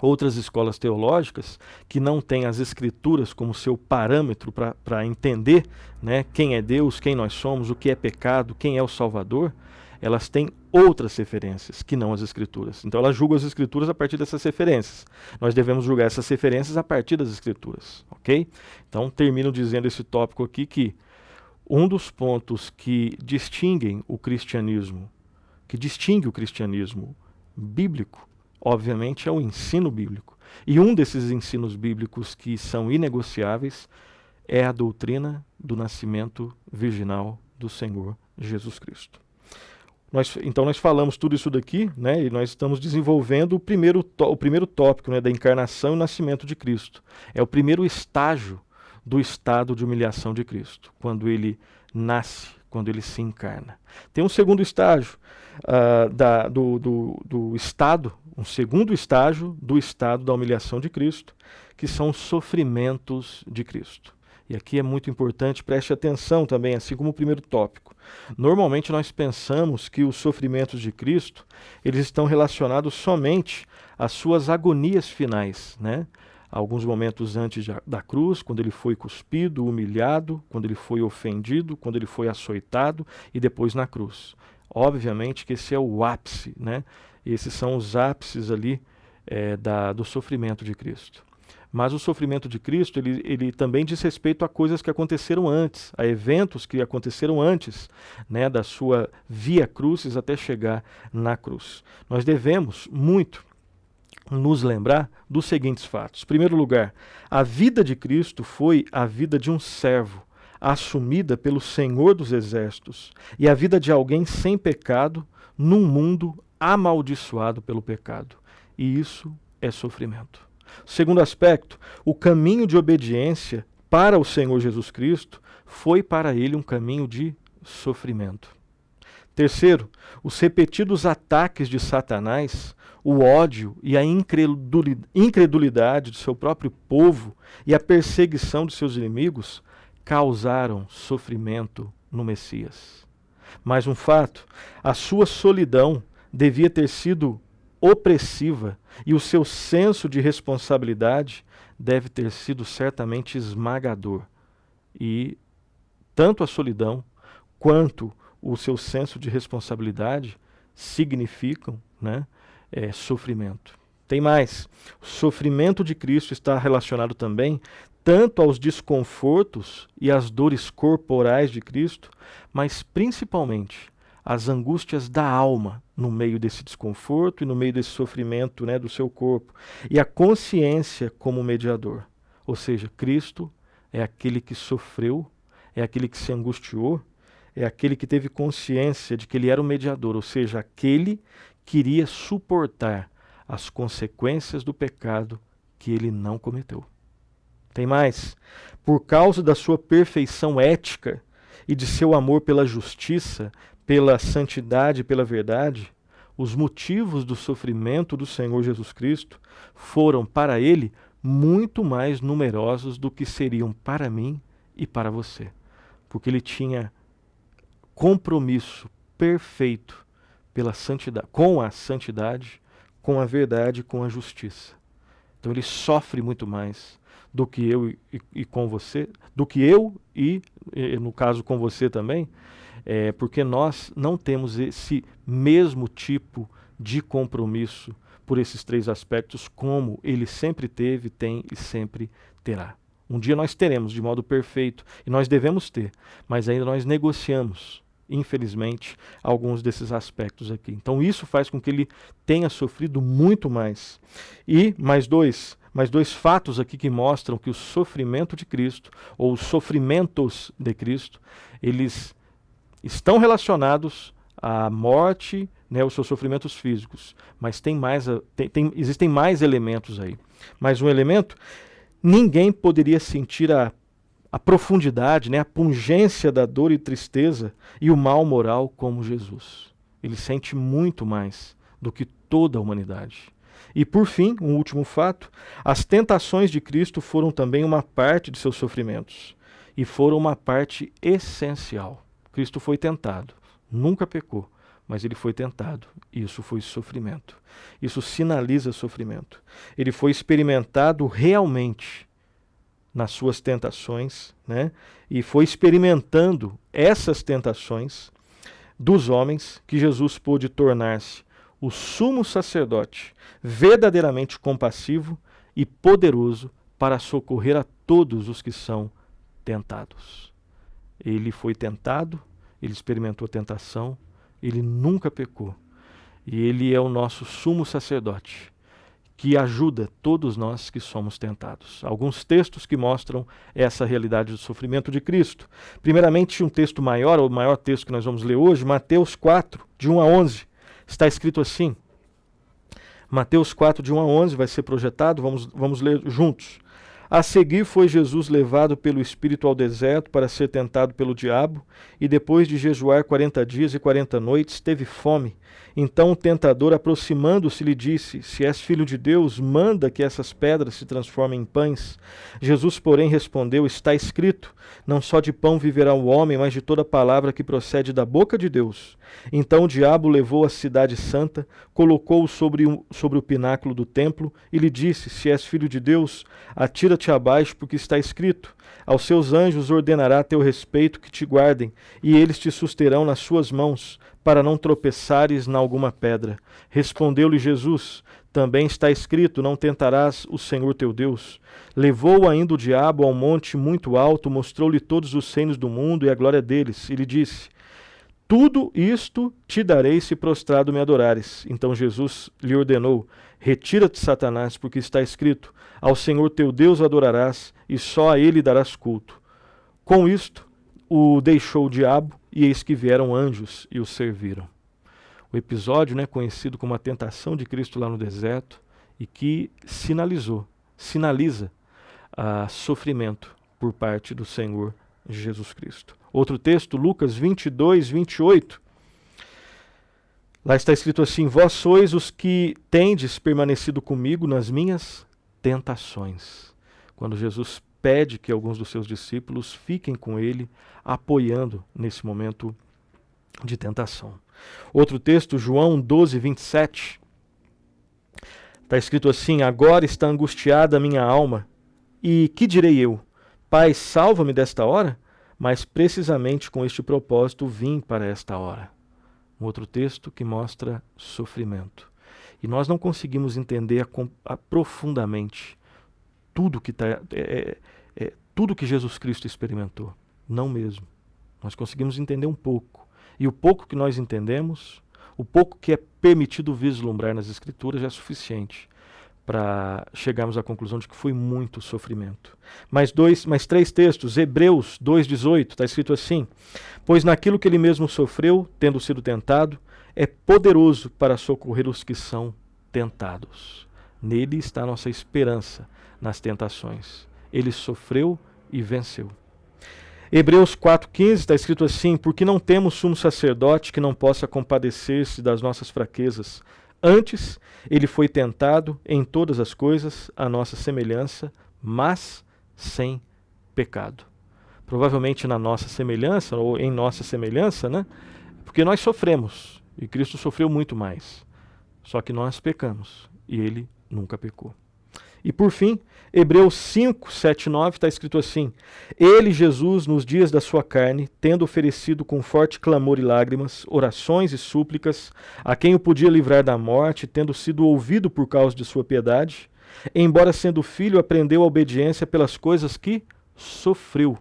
[SPEAKER 1] outras escolas teológicas que não têm as Escrituras como seu parâmetro para entender, né, quem é Deus, quem nós somos, o que é pecado, quem é o Salvador, elas têm outras referências que não as Escrituras. Então elas julgam as Escrituras a partir dessas referências. Nós devemos julgar essas referências a partir das Escrituras, ok? Então termino dizendo esse tópico aqui que um dos pontos que distingue o cristianismo bíblico, obviamente, é o ensino bíblico. E um desses ensinos bíblicos que são inegociáveis é a doutrina do nascimento virginal do Senhor Jesus Cristo. Então nós falamos tudo isso daqui, né, e nós estamos desenvolvendo o primeiro tópico, né, da encarnação e nascimento de Cristo. É o primeiro estágio do estado de humilhação de Cristo, quando ele nasce, quando ele se encarna. Tem um segundo estágio um segundo estágio do estado da humilhação de Cristo, que são os sofrimentos de Cristo. E aqui é muito importante, preste atenção também, assim como o primeiro tópico. Normalmente nós pensamos que os sofrimentos de Cristo, eles estão relacionados somente às suas agonias finais, né? Alguns momentos antes da cruz, quando ele foi cuspido, humilhado, quando ele foi ofendido, quando ele foi açoitado e depois na cruz. Obviamente que esse é o ápice, né? Esses são os ápices ali do sofrimento de Cristo. Mas o sofrimento de Cristo, ele também diz respeito a coisas que aconteceram antes, a eventos que aconteceram antes, né, da sua via crucis até chegar na cruz. Nós devemos muito nos lembrar dos seguintes fatos. Em primeiro lugar, a vida de Cristo foi a vida de um servo, assumida pelo Senhor dos Exércitos, e a vida de alguém sem pecado num mundo amaldiçoado pelo pecado. E isso é sofrimento. Segundo aspecto, o caminho de obediência para o Senhor Jesus Cristo foi para ele um caminho de sofrimento. Terceiro, os repetidos ataques de Satanás, o ódio e a incredulidade do seu próprio povo e a perseguição de seus inimigos causaram sofrimento no Messias. Mais um fato, a sua solidão devia ter sido opressiva e o seu senso de responsabilidade deve ter sido certamente esmagador. E tanto a solidão quanto o seu senso de responsabilidade significam, né, sofrimento. Tem mais. O sofrimento de Cristo está relacionado também tanto aos desconfortos e às dores corporais de Cristo, mas principalmente às angústias da alma no meio desse desconforto e no meio desse sofrimento, né, do seu corpo. E a consciência como mediador. Ou seja, Cristo é aquele que sofreu, é aquele que se angustiou, é aquele que teve consciência de que ele era o mediador, ou seja, aquele que iria suportar as consequências do pecado que ele não cometeu. Tem mais. Por causa da sua perfeição ética e de seu amor pela justiça, pela santidade e pela verdade, os motivos do sofrimento do Senhor Jesus Cristo foram para ele muito mais numerosos do que seriam para mim e para você. Porque ele tinha compromisso perfeito pela santidade, com a santidade, com a verdade, com a justiça. Então ele sofre muito mais do que eu e com você, do que eu e no caso com você também, porque nós não temos esse mesmo tipo de compromisso por esses três aspectos como ele sempre teve, tem e sempre terá. Um dia nós teremos de modo perfeito e nós devemos ter, mas ainda nós negociamos, infelizmente, alguns desses aspectos aqui. Então isso faz com que ele tenha sofrido muito mais. E mais dois fatos aqui que mostram que o sofrimento de Cristo, ou os sofrimentos de Cristo, eles estão relacionados à morte, né, os seus sofrimentos físicos, mas existem mais elementos aí. Mais um elemento, ninguém poderia sentir a profundidade, né, a pungência da dor e tristeza e o mal moral como Jesus. Ele sente muito mais do que toda a humanidade. E por fim, um último fato, as tentações de Cristo foram também uma parte de seus sofrimentos e foram uma parte essencial. Cristo foi tentado, nunca pecou, mas ele foi tentado. Isso foi sofrimento. Isso sinaliza sofrimento. Ele foi experimentado realmente nas suas tentações, né? E foi experimentando essas tentações dos homens que Jesus pôde tornar-se o sumo sacerdote, verdadeiramente compassivo e poderoso para socorrer a todos os que são tentados. Ele foi tentado, ele experimentou tentação, ele nunca pecou. E ele é o nosso sumo sacerdote, que ajuda todos nós que somos tentados. Alguns textos que mostram essa realidade do sofrimento de Cristo. Primeiramente, um texto maior, o maior texto que nós vamos ler hoje, Mateus 4, de 1 a 11. Está escrito assim. Mateus 4, de 1 a 11, vai ser projetado, vamos ler juntos. A seguir foi Jesus levado pelo Espírito ao deserto para ser tentado pelo diabo, e depois de jejuar 40 dias e 40 noites, teve fome. Então o tentador, aproximando-se, lhe disse: Se és filho de Deus, manda que essas pedras se transformem em pães. Jesus, porém, respondeu: Está escrito, não só de pão viverá o homem, mas de toda palavra que procede da boca de Deus. Então o diabo levou a cidade santa, colocou-o sobre o pináculo do templo e lhe disse: Se és filho de Deus, atira-te abaixo, porque está escrito: Aos seus anjos ordenará a teu respeito que te guardem, e eles te susterão nas suas mãos, para não tropeçares na alguma pedra. Respondeu-lhe Jesus: Também está escrito, não tentarás o Senhor teu Deus. Levou ainda o diabo a um monte muito alto, mostrou-lhe todos os reinos do mundo e a glória deles, e lhe disse: Tudo isto te darei se prostrado me adorares. Então Jesus lhe ordenou: Retira-te, Satanás, porque está escrito: Ao Senhor teu Deus adorarás, e só a ele darás culto. Com isto, o deixou o diabo, e eis que vieram anjos e o serviram. O episódio, né, conhecido como a tentação de Cristo lá no deserto, e que sinaliza sofrimento por parte do Senhor Jesus Cristo. Outro texto, Lucas 22, 28. Lá está escrito assim: Vós sois os que tendes permanecido comigo nas minhas tentações. Quando Jesus pede que alguns dos seus discípulos fiquem com ele, apoiando nesse momento de tentação. Outro texto, João 12, 27. Está escrito assim: agora está angustiada a minha alma, e que direi eu? Pai, salva-me desta hora? Mas precisamente com este propósito vim para esta hora. Um outro texto que mostra sofrimento. E nós não conseguimos entender profundamente tudo que, tudo que Jesus Cristo experimentou. Não mesmo. Nós conseguimos entender um pouco. E o pouco que nós entendemos, o pouco que é permitido vislumbrar nas Escrituras já é suficiente para chegarmos à conclusão de que foi muito sofrimento. Mais 3 textos. Hebreus 2,18, está escrito assim: pois naquilo que ele mesmo sofreu, tendo sido tentado, é poderoso para socorrer os que são tentados. Nele está a nossa esperança nas tentações. Ele sofreu e venceu. Hebreus 4,15 está escrito assim: porque não temos sumo sacerdote que não possa compadecer-se das nossas fraquezas. Antes, ele foi tentado em todas as coisas, à nossa semelhança, mas sem pecado. Provavelmente na nossa semelhança, ou em nossa semelhança, né? Porque nós sofremos, e Cristo sofreu muito mais. Só que nós pecamos, e ele nunca pecou. E por fim, Hebreus 5, 7, 9 está escrito assim: ele, Jesus, nos dias da sua carne, tendo oferecido com forte clamor e lágrimas, orações e súplicas, a quem o podia livrar da morte, tendo sido ouvido por causa de sua piedade, embora sendo filho, aprendeu a obediência pelas coisas que sofreu.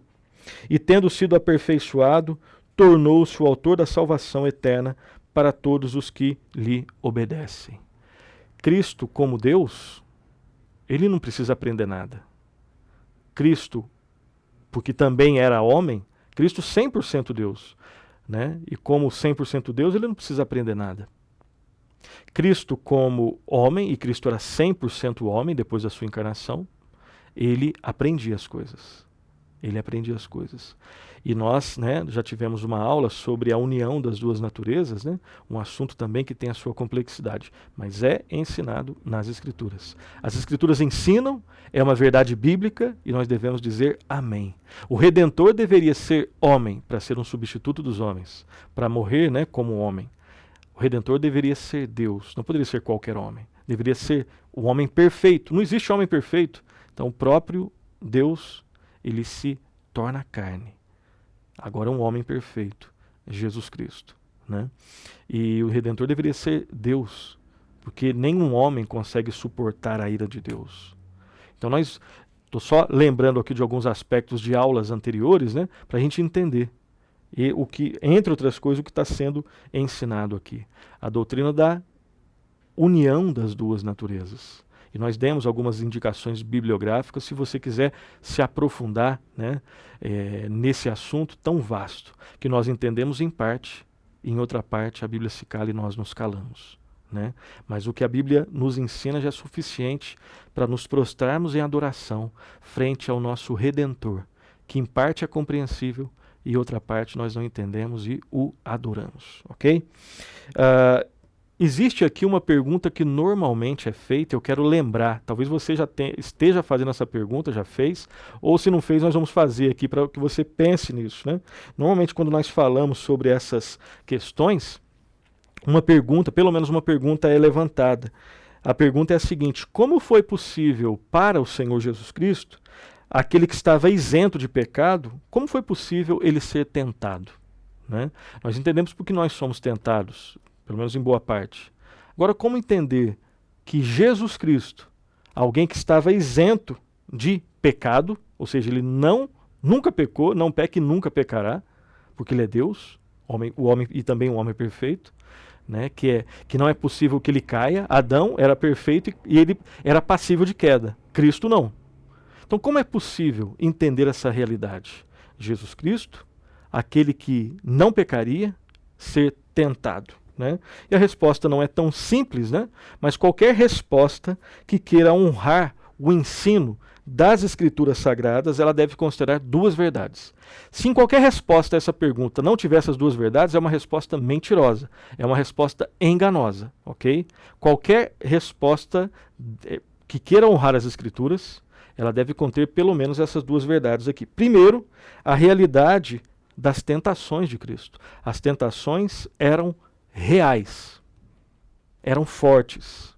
[SPEAKER 1] E tendo sido aperfeiçoado, tornou-se o autor da salvação eterna para todos os que lhe obedecem. Cristo, como Deus, ele não precisa aprender nada. Cristo, porque também era homem, Cristo 100% Deus, né? E como 100% Deus, ele não precisa aprender nada. Cristo como homem, e Cristo era 100% homem depois da sua encarnação, ele aprendia as coisas. Ele aprendia as coisas. E nós, né, já tivemos uma aula sobre a união das duas naturezas, né, um assunto também que tem a sua complexidade, mas é ensinado nas Escrituras. As Escrituras ensinam, é uma verdade bíblica e nós devemos dizer amém. O Redentor deveria ser homem para ser um substituto dos homens, para morrer, né, como homem. O Redentor deveria ser Deus, não poderia ser qualquer homem. Deveria ser o homem perfeito. Não existe homem perfeito. Então o próprio Deus, ele se torna carne. Agora um homem perfeito, Jesus Cristo, né? E o Redentor deveria ser Deus, porque nenhum homem consegue suportar a ira de Deus. Então estou só lembrando aqui de alguns aspectos de aulas anteriores, né, para a gente entender. E o que, entre outras coisas, o que está sendo ensinado aqui. A doutrina da união das duas naturezas. E nós demos algumas indicações bibliográficas, se você quiser se aprofundar, né, nesse assunto tão vasto, que nós entendemos em parte, e em outra parte a Bíblia se cala e nós nos calamos. Né? Mas o que a Bíblia nos ensina já é suficiente para nos prostrarmos em adoração frente ao nosso Redentor, que em parte é compreensível e outra parte nós não entendemos e o adoramos. Ok? Existe aqui uma pergunta que normalmente é feita, eu quero lembrar, talvez você já esteja fazendo essa pergunta, já fez, ou se não fez, nós vamos fazer aqui para que você pense nisso. Né? Normalmente quando nós falamos sobre essas questões, uma pergunta, pelo menos uma pergunta é levantada. A pergunta é a seguinte: como foi possível para o Senhor Jesus Cristo, aquele que estava isento de pecado, como foi possível ele ser tentado? Né? Nós entendemos porque nós somos tentados, pelo menos em boa parte. Agora, como entender que Jesus Cristo, alguém que estava isento de pecado, ou seja, ele nunca pecou, não peca e nunca pecará, porque ele é Deus, o homem e também um homem perfeito, né, que não é possível que ele caia. Adão era perfeito e ele era passível de queda. Cristo não. Então, como é possível entender essa realidade? Jesus Cristo, aquele que não pecaria, ser tentado. Né? E a resposta não é tão simples, né? Mas qualquer resposta que queira honrar o ensino das Escrituras Sagradas, ela deve considerar duas verdades. Se em qualquer resposta a essa pergunta não tiver essas duas verdades, é uma resposta mentirosa, é uma resposta enganosa, ok? Qualquer resposta que queira honrar as Escrituras, ela deve conter pelo menos essas duas verdades aqui. Primeiro, a realidade das tentações de Cristo. As tentações eram reais, eram fortes,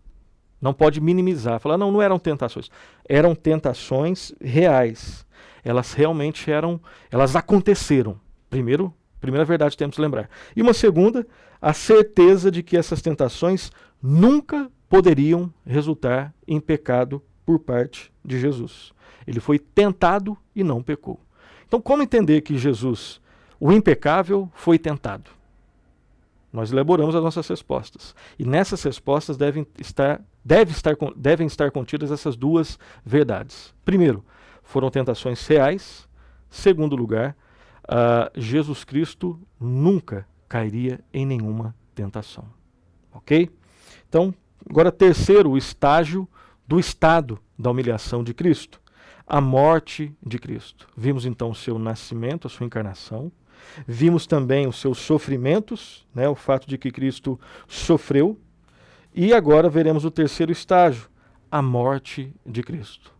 [SPEAKER 1] Não pode minimizar, falar, não eram tentações. Eram tentações reais. Elas realmente elas aconteceram. Primeira verdade que temos que lembrar. E uma segunda, a certeza de que essas tentações nunca poderiam resultar em pecado por parte de Jesus. Ele foi tentado e não pecou. Então, como entender que Jesus, o impecável, foi tentado? Nós elaboramos as nossas respostas. E nessas respostas devem estar contidas essas duas verdades. Primeiro, foram tentações reais. Segundo lugar, Jesus Cristo nunca cairia em nenhuma tentação. Ok? Então, agora terceiro, o estágio do estado da humilhação de Cristo. A morte de Cristo. Vimos então o seu nascimento, a sua encarnação. Vimos também os seus sofrimentos, né, o fato de que Cristo sofreu. E agora veremos o terceiro estágio, a morte de Cristo.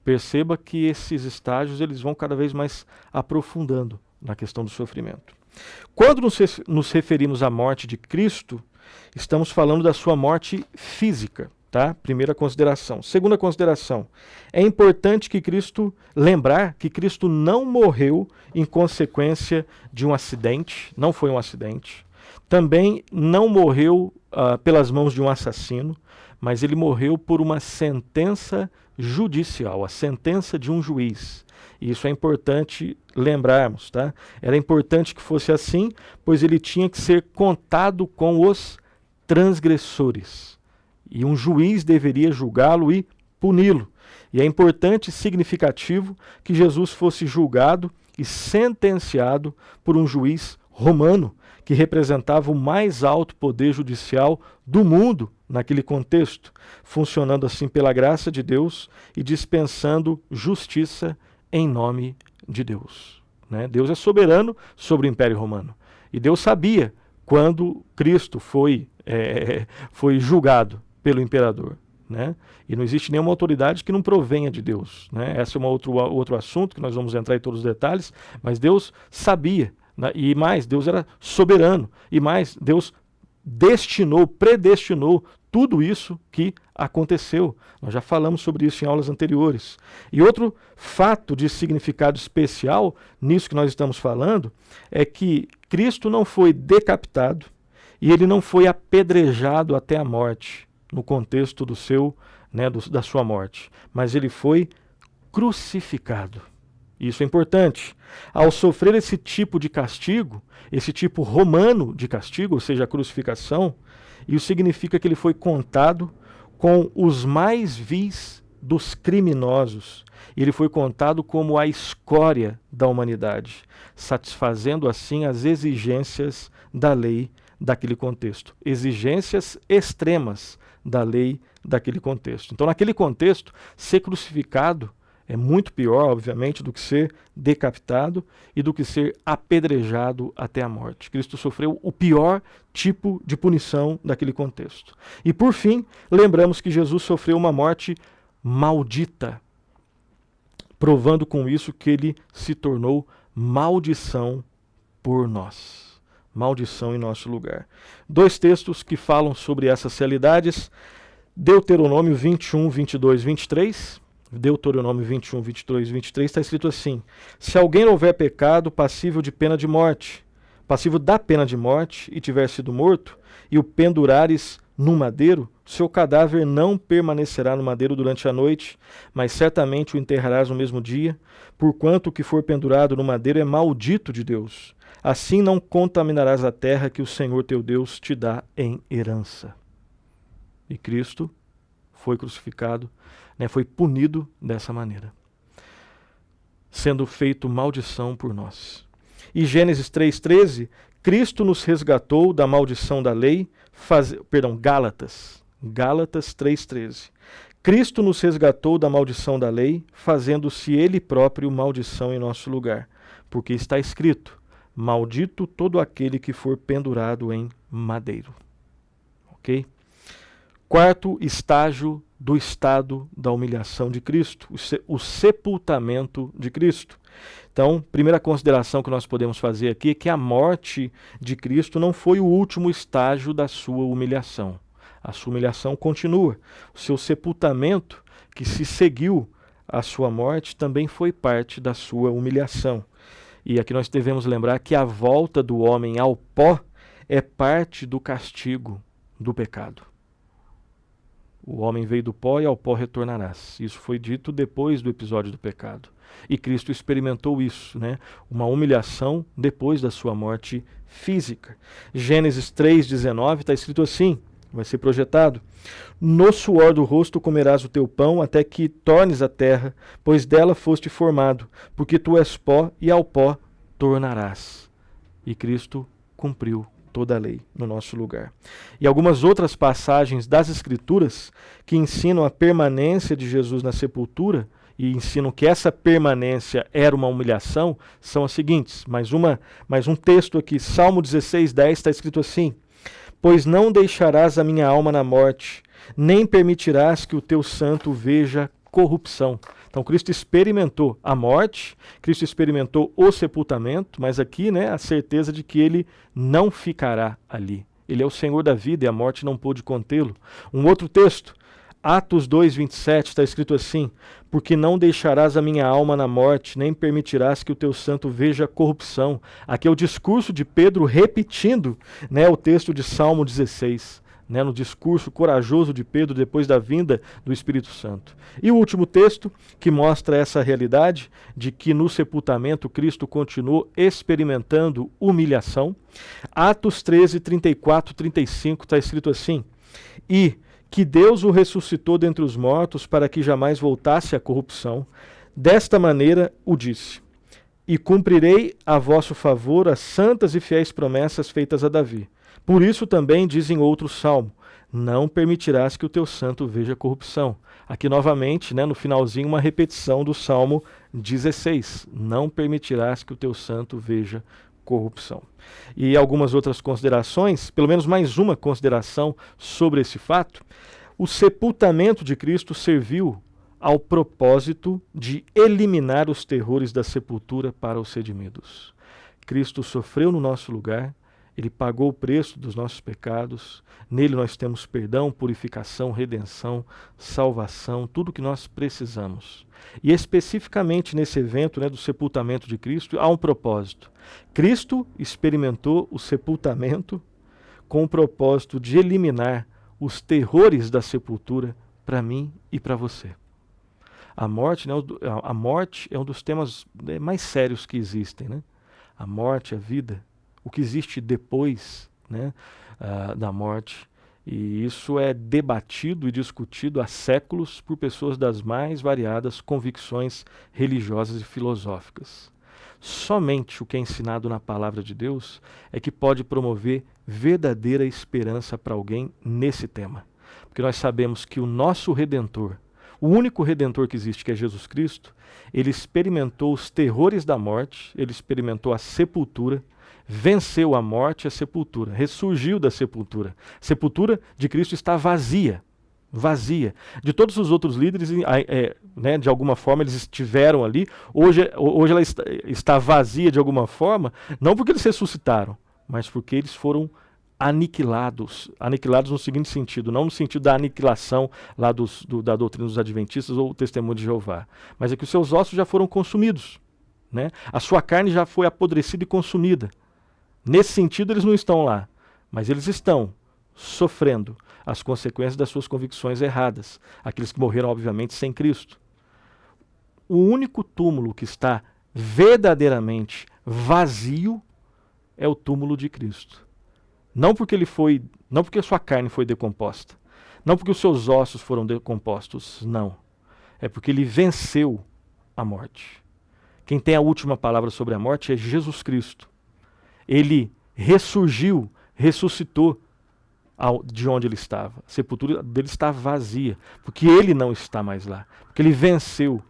[SPEAKER 1] Perceba que esses estágios eles vão cada vez mais aprofundando na questão do sofrimento. Quando nos referimos à morte de Cristo, estamos falando da sua morte física. Tá? Primeira consideração. Segunda consideração. É importante lembrar que Cristo não morreu em consequência de um acidente, não foi um acidente. Também não morreu pelas mãos de um assassino, mas ele morreu por uma sentença judicial, a sentença de um juiz. E isso é importante lembrarmos. Tá? Era importante que fosse assim, pois ele tinha que ser contado com os transgressores. E um juiz deveria julgá-lo e puni-lo. E é importante e significativo que Jesus fosse julgado e sentenciado por um juiz romano, que representava o mais alto poder judicial do mundo naquele contexto, funcionando assim pela graça de Deus e dispensando justiça em nome de Deus. Né? Deus é soberano sobre o Império Romano. E Deus sabia quando Cristo foi julgado pelo imperador. Né? E não existe nenhuma autoridade que não provenha de Deus. Né? Esse é outro assunto que nós vamos entrar em todos os detalhes, mas Deus sabia, né? E mais, Deus era soberano, e mais, Deus predestinou tudo isso que aconteceu. Nós já falamos sobre isso em aulas anteriores. E outro fato de significado especial nisso que nós estamos falando é que Cristo não foi decapitado e ele não foi apedrejado até a morte, no contexto da sua morte, mas ele foi crucificado. Isso é importante. Ao sofrer esse tipo de castigo, esse tipo romano de castigo, ou seja, a crucificação, isso significa que ele foi contado com os mais vis dos criminosos. E ele foi contado como a escória da humanidade, satisfazendo assim as exigências da lei daquele contexto. Exigências extremas da lei daquele contexto. Então, naquele contexto, ser crucificado é muito pior, obviamente, do que ser decapitado e do que ser apedrejado até a morte. Cristo sofreu o pior tipo de punição daquele contexto. E, por fim, lembramos que Jesus sofreu uma morte maldita, provando com isso que ele se tornou maldição por nós. Maldição em nosso lugar. 2 textos que falam sobre essas realidades. Deuteronômio 21, 22, 23. Deuteronômio 21, 22, 23 está escrito assim: se alguém houver pecado passível da pena de morte e tiver sido morto, e o pendurares no madeiro, seu cadáver não permanecerá no madeiro durante a noite, mas certamente o enterrarás no mesmo dia, porquanto o que for pendurado no madeiro é maldito de Deus. Assim não contaminarás a terra que o Senhor teu Deus te dá em herança. E Cristo foi crucificado, foi punido dessa maneira, sendo feito maldição por nós. E Gênesis 3,13, Cristo nos resgatou da maldição da lei, Gálatas 3,13. Cristo nos resgatou da maldição da lei, fazendo-se Ele próprio maldição em nosso lugar, porque está escrito: maldito todo aquele que for pendurado em madeiro. Ok? Quarto estágio do estado da humilhação de Cristo, o sepultamento de Cristo. Então, primeira consideração que nós podemos fazer aqui é que a morte de Cristo não foi o último estágio da sua humilhação. A sua humilhação continua. O seu sepultamento, que se seguiu à sua morte, também foi parte da sua humilhação. E aqui nós devemos lembrar que a volta do homem ao pó é parte do castigo do pecado. O homem veio do pó e ao pó retornarás. Isso foi dito depois do episódio do pecado. E Cristo experimentou isso, né? Uma humilhação depois da sua morte física. Gênesis 3,19 está escrito assim, vai ser projetado: no suor do rosto comerás o teu pão até que tornes a terra, pois dela foste formado, porque tu és pó e ao pó tornarás. E Cristo cumpriu toda a lei no nosso lugar. E algumas outras passagens das Escrituras que ensinam a permanência de Jesus na sepultura e ensinam que essa permanência era uma humilhação são as seguintes. Mais um texto aqui, Salmo 16:10 está escrito assim: pois não deixarás a minha alma na morte, nem permitirás que o teu santo veja corrupção. Então Cristo experimentou a morte, Cristo experimentou o sepultamento, mas aqui, né, a certeza de que ele não ficará ali. Ele é o Senhor da vida e a morte não pôde contê-lo. Um outro texto, Atos 2:27, está escrito assim: porque não deixarás a minha alma na morte, nem permitirás que o teu santo veja corrupção. Aqui é o discurso de Pedro repetindo, né, o texto de Salmo 16. Né, no discurso corajoso de Pedro depois da vinda do Espírito Santo. E o último texto que mostra essa realidade de que no sepultamento Cristo continuou experimentando humilhação. Atos 13:34-35 está escrito assim: e que Deus o ressuscitou dentre os mortos para que jamais voltasse à corrupção. Desta maneira o disse: e cumprirei a vosso favor as santas e fiéis promessas feitas a Davi. Por isso também diz em outro salmo: não permitirás que o teu santo veja corrupção. Aqui novamente, né, no finalzinho, uma repetição do Salmo 16. Não permitirás que o teu santo veja corrupção. E algumas outras considerações, pelo menos mais uma consideração sobre esse fato. O sepultamento de Cristo serviu ao propósito de eliminar os terrores da sepultura para os redimidos. Cristo sofreu no nosso lugar, ele pagou o preço dos nossos pecados, nele nós temos perdão, purificação, redenção, salvação, tudo o que nós precisamos. E especificamente nesse evento, né, do sepultamento de Cristo, há um propósito. Cristo experimentou o sepultamento com o propósito de eliminar os terrores da sepultura para mim e para você. A morte, né, a morte é um dos temas mais sérios que existem, né? A morte, a vida, o que existe depois, né, da morte. E isso é debatido e discutido há séculos por pessoas das mais variadas convicções religiosas e filosóficas. Somente o que é ensinado na palavra de Deus é que pode promover verdadeira esperança para alguém nesse tema. Porque nós sabemos que o nosso Redentor, o único Redentor que existe, que é Jesus Cristo, ele experimentou os terrores da morte, ele experimentou a sepultura, venceu a morte e a sepultura, ressurgiu da sepultura. A sepultura de Cristo está vazia. Vazia. De todos os outros líderes, né, de alguma forma eles estiveram ali. Hoje ela está vazia de alguma forma, não porque eles ressuscitaram, mas porque eles foram aniquilados. Aniquilados no seguinte sentido, não no sentido da aniquilação lá da doutrina dos adventistas ou o testemunho de Jeová, mas é que os seus ossos já foram consumidos, né? A sua carne já foi apodrecida e consumida. Nesse sentido eles não estão lá, mas eles estão sofrendo as consequências das suas convicções erradas, aqueles que morreram obviamente sem Cristo. O único túmulo que está verdadeiramente vazio é o túmulo de Cristo. Não porque a sua carne foi decomposta, não porque os seus ossos foram decompostos, não. É porque ele venceu a morte. Quem tem a última palavra sobre a morte é Jesus Cristo. Ele ressurgiu, ressuscitou de onde ele estava. A sepultura dele está vazia, porque ele não está mais lá, porque ele venceu.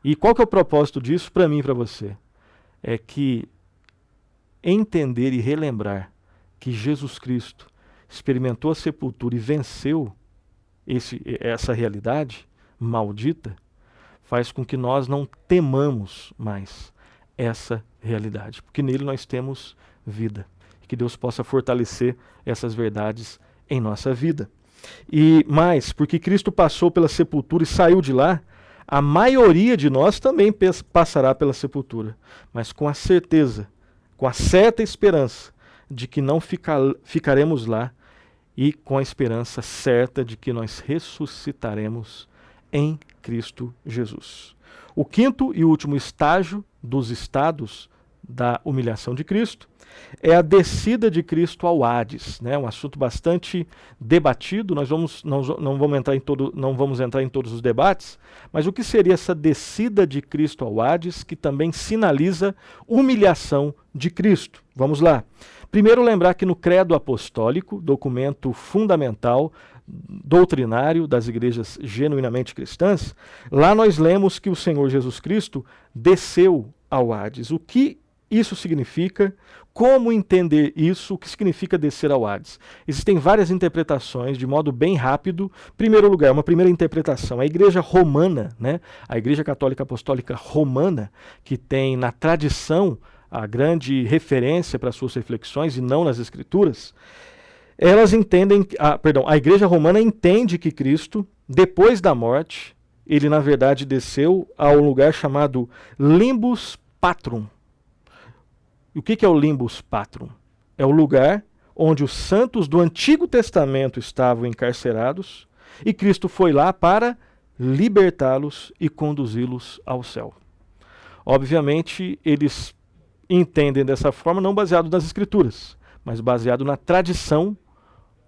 [SPEAKER 1] E qual que é o propósito disso para mim e para você? É que entender e relembrar que Jesus Cristo experimentou a sepultura e venceu essa realidade maldita, faz com que nós não temamos mais essa realidade, porque nele nós temos vida. Que Deus possa fortalecer essas verdades em nossa vida. E mais, porque Cristo passou pela sepultura e saiu de lá, a maioria de nós também passará pela sepultura, mas com a certeza, com a certa esperança de que não ficaremos lá e com a esperança certa de que nós ressuscitaremos em Cristo Jesus. O quinto e último estágio dos estados da humilhação de Cristo é a descida de Cristo ao Hades, né? Um assunto bastante debatido. Nós não vamos entrar em todos os debates, mas o que seria essa descida de Cristo ao Hades, que também sinaliza humilhação de Cristo? Vamos lá. Primeiro, lembrar que no Credo Apostólico, documento fundamental doutrinário das igrejas genuinamente cristãs, lá nós lemos que o Senhor Jesus Cristo desceu ao Hades. O que isso significa? Como entender isso? O que significa descer ao Hades? Existem várias interpretações, de modo bem rápido. Em primeiro lugar, uma primeira interpretação. A Igreja Romana, né? A Igreja Católica Apostólica Romana, que tem na tradição a grande referência para suas reflexões e não nas Escrituras, elas entendem, a Igreja Romana entende que Cristo, depois da morte, ele na verdade desceu a um lugar chamado Limbus Patrum. E o que é o Limbus Patrum? É o lugar onde os santos do Antigo Testamento estavam encarcerados e Cristo foi lá para libertá-los e conduzi-los ao céu. Obviamente, eles entendem dessa forma, não baseado nas Escrituras, mas baseado na tradição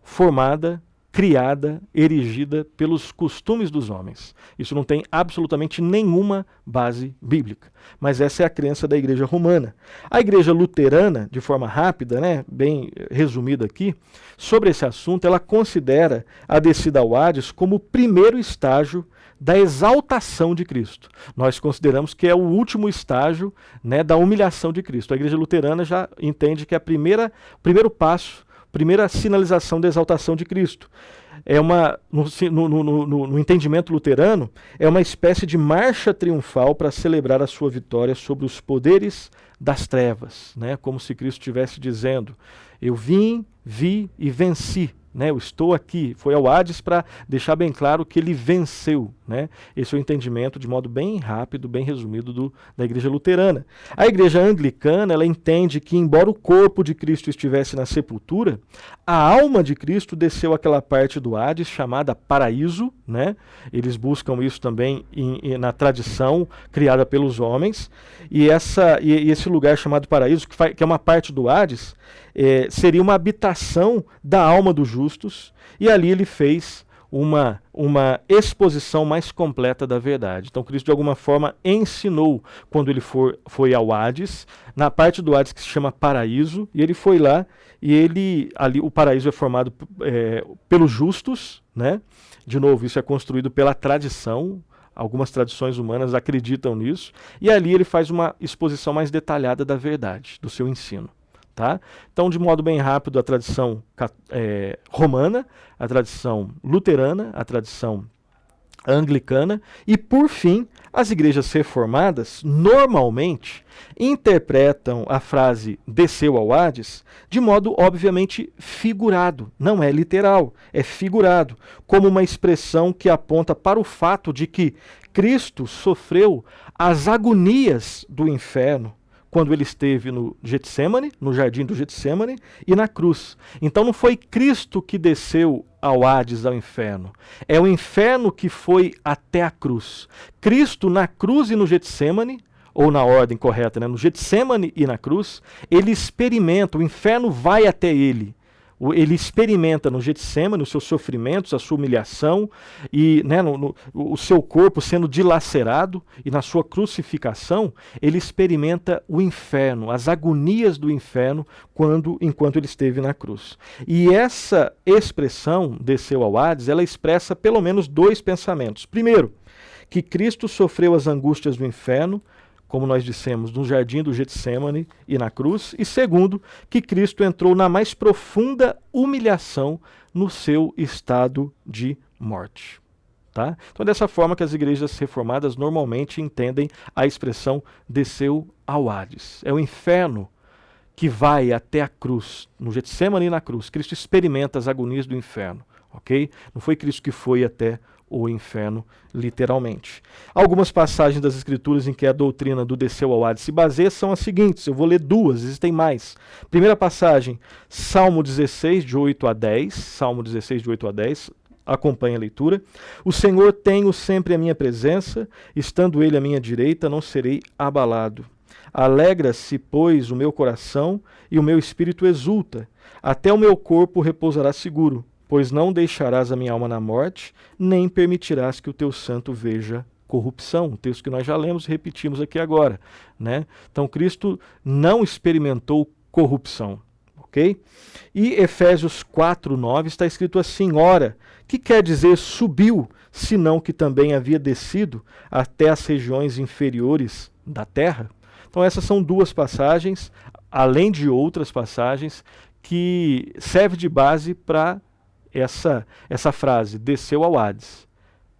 [SPEAKER 1] formada, criada, erigida pelos costumes dos homens. Isso não tem absolutamente nenhuma base bíblica. Mas essa é a crença da Igreja Romana. A Igreja Luterana, de forma rápida, né, bem resumida aqui, sobre esse assunto, ela considera a descida ao Hades como o primeiro estágio da exaltação de Cristo. Nós consideramos que é o último estágio, né, da humilhação de Cristo. A Igreja Luterana já entende que é o primeiro passo, primeira sinalização da exaltação de Cristo. No entendimento luterano, é uma espécie de marcha triunfal para celebrar a sua vitória sobre os poderes das trevas, né? Como se Cristo estivesse dizendo, eu vim, vi e venci. Né, eu estou aqui, foi ao Hades para deixar bem claro que ele venceu. Né? Esse é o entendimento, de modo bem rápido, bem resumido, da Igreja Luterana. A Igreja Anglicana, ela entende que, embora o corpo de Cristo estivesse na sepultura, a alma de Cristo desceu àquela parte do Hades chamada paraíso. Né? Eles buscam isso também na tradição criada pelos homens. E esse lugar chamado paraíso, que é uma parte do Hades, seria uma habitação da alma dos justos, e ali ele fez uma exposição mais completa da verdade. Então Cristo de alguma forma ensinou quando ele foi ao Hades, na parte do Hades que se chama paraíso, e ele foi lá, e ali o paraíso é formado pelos justos, né? De novo, isso é construído pela tradição. Algumas tradições humanas acreditam nisso, e ali ele faz uma exposição mais detalhada da verdade, do seu ensino. Tá? Então, de modo bem rápido, a tradição romana, a tradição luterana, a tradição anglicana e, por fim, as igrejas reformadas normalmente interpretam a frase desceu ao Hades de modo obviamente figurado, não é literal, é figurado, como uma expressão que aponta para o fato de que Cristo sofreu as agonias do inferno quando ele esteve no Getsemane, no jardim do Getsemane, e na cruz. Então não foi Cristo que desceu ao Hades, ao inferno. É o inferno que foi até a cruz. Cristo na cruz e no Getsemane, ou na ordem correta, né, no Getsemane e na cruz, ele experimenta, o inferno vai até ele. Ele experimenta no Getsemane os seus sofrimentos, a sua humilhação, e né, o seu corpo sendo dilacerado, e na sua crucificação, ele experimenta o inferno, as agonias do inferno, enquanto ele esteve na cruz. E essa expressão, desceu ao Hades, ela expressa pelo menos dois pensamentos. Primeiro, que Cristo sofreu as angústias do inferno, como nós dissemos, no jardim do Getsemane e na cruz. E segundo, que Cristo entrou na mais profunda humilhação no seu estado de morte. Tá? Então, dessa forma que as igrejas reformadas normalmente entendem a expressão desceu ao Hades. É o inferno que vai até a cruz, no Getsemane e na cruz. Cristo experimenta as agonias do inferno. ok? Não foi Cristo que foi até o inferno, literalmente. Algumas passagens das Escrituras em que a doutrina do desceu ao Hades se baseia são as seguintes, eu vou ler duas, existem mais. Primeira passagem, Salmo 16, de 8 a 10, Salmo 16, de 8 a 10, acompanhe a leitura. O Senhor tenho sempre a minha presença, estando Ele à minha direita, não serei abalado. Alegra-se, pois, o meu coração e o meu espírito exulta, até o meu corpo repousará seguro, pois não deixarás a minha alma na morte, nem permitirás que o teu santo veja corrupção. Um texto que nós já lemos e repetimos aqui agora, né? Então Cristo não experimentou corrupção, ok? E Efésios 4:9 está escrito assim, ora, que quer dizer subiu, senão que também havia descido até as regiões inferiores da terra? Então essas são duas passagens, além de outras passagens, que servem de base para essa frase, desceu ao Hades.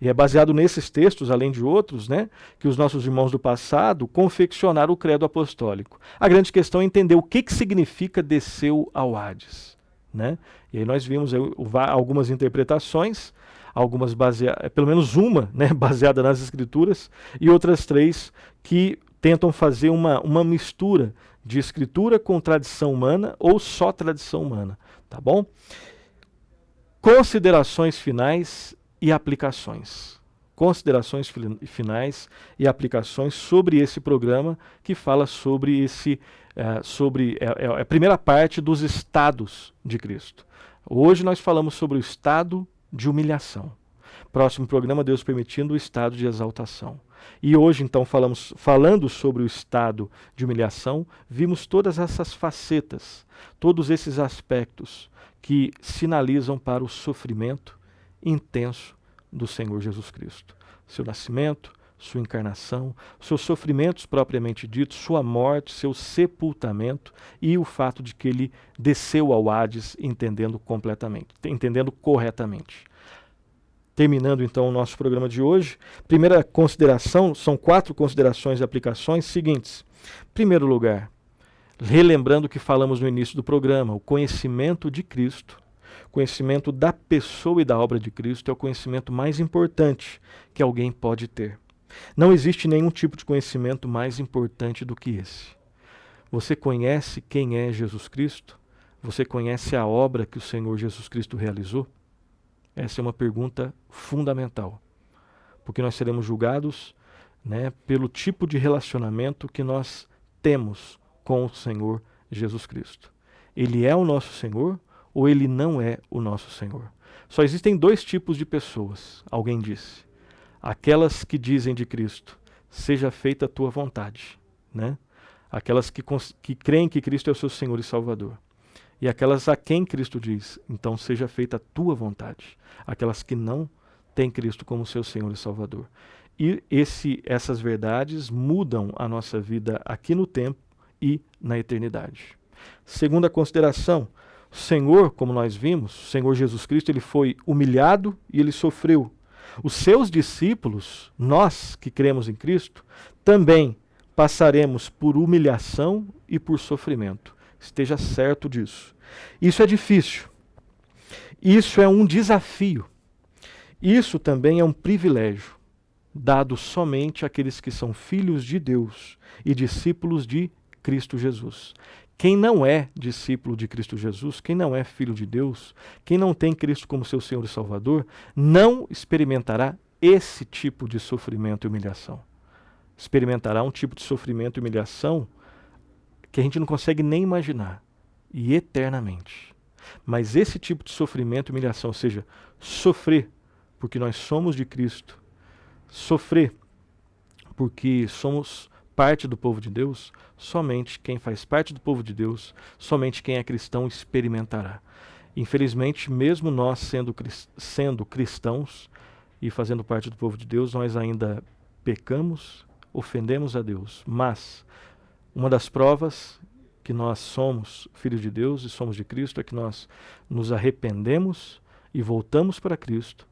[SPEAKER 1] E é baseado nesses textos, além de outros, né, que os nossos irmãos do passado confeccionaram o credo apostólico. A grande questão é entender o que significa desceu ao Hades, né? E aí nós vimos algumas interpretações, pelo menos uma, né, baseada nas Escrituras, e outras três que tentam fazer uma mistura de Escritura com tradição humana ou só tradição humana, tá bom? Considerações finais e aplicações. Considerações finais e aplicações sobre esse programa que fala sobre a primeira parte dos estados de Cristo. Hoje nós falamos sobre o estado de humilhação. Próximo programa, Deus permitindo, o estado de exaltação. E hoje, então, falando sobre o estado de humilhação, vimos todas essas facetas, todos esses aspectos que sinalizam para o sofrimento intenso do Senhor Jesus Cristo. Seu nascimento, sua encarnação, seus sofrimentos propriamente ditos, sua morte, seu sepultamento e o fato de que ele desceu ao Hades entendendo corretamente. Terminando então o nosso programa de hoje, primeira consideração, são 4 considerações e aplicações seguintes. Em primeiro lugar, relembrando o que falamos no início do programa, o conhecimento de Cristo, conhecimento da pessoa e da obra de Cristo é o conhecimento mais importante que alguém pode ter. Não existe nenhum tipo de conhecimento mais importante do que esse. Você conhece quem é Jesus Cristo? Você conhece a obra que o Senhor Jesus Cristo realizou? Essa é uma pergunta fundamental, porque nós seremos julgados, né, pelo tipo de relacionamento que nós temos com o Senhor Jesus Cristo. Ele é o nosso Senhor ou ele não é o nosso Senhor? Só existem 2 tipos de pessoas, alguém disse. Aquelas que dizem de Cristo, seja feita a tua vontade, né? Aquelas que creem que Cristo é o seu Senhor e Salvador. E aquelas a quem Cristo diz, então seja feita a tua vontade. Aquelas que não têm Cristo como seu Senhor e Salvador. E essas verdades mudam a nossa vida aqui no tempo e na eternidade. Segunda consideração, o Senhor, como nós vimos, o Senhor Jesus Cristo, ele foi humilhado e ele sofreu. Os seus discípulos, nós que cremos em Cristo, também passaremos por humilhação e por sofrimento. Esteja certo disso. Isso é difícil. Isso é um desafio. Isso também é um privilégio, dado somente àqueles que são filhos de Deus e discípulos de Cristo Jesus. Quem não é discípulo de Cristo Jesus, quem não é filho de Deus, quem não tem Cristo como seu Senhor e Salvador, não experimentará esse tipo de sofrimento e humilhação. Experimentará um tipo de sofrimento e humilhação que a gente não consegue nem imaginar, e eternamente. Mas esse tipo de sofrimento e humilhação, ou seja, sofrer porque nós somos de Cristo, sofrer porque somos parte do povo de Deus, somente quem faz parte do povo de Deus, somente quem é cristão experimentará. Infelizmente, mesmo nós sendo cristãos e fazendo parte do povo de Deus, nós ainda pecamos, ofendemos a Deus, mas uma das provas que nós somos filhos de Deus e somos de Cristo é que nós nos arrependemos e voltamos para Cristo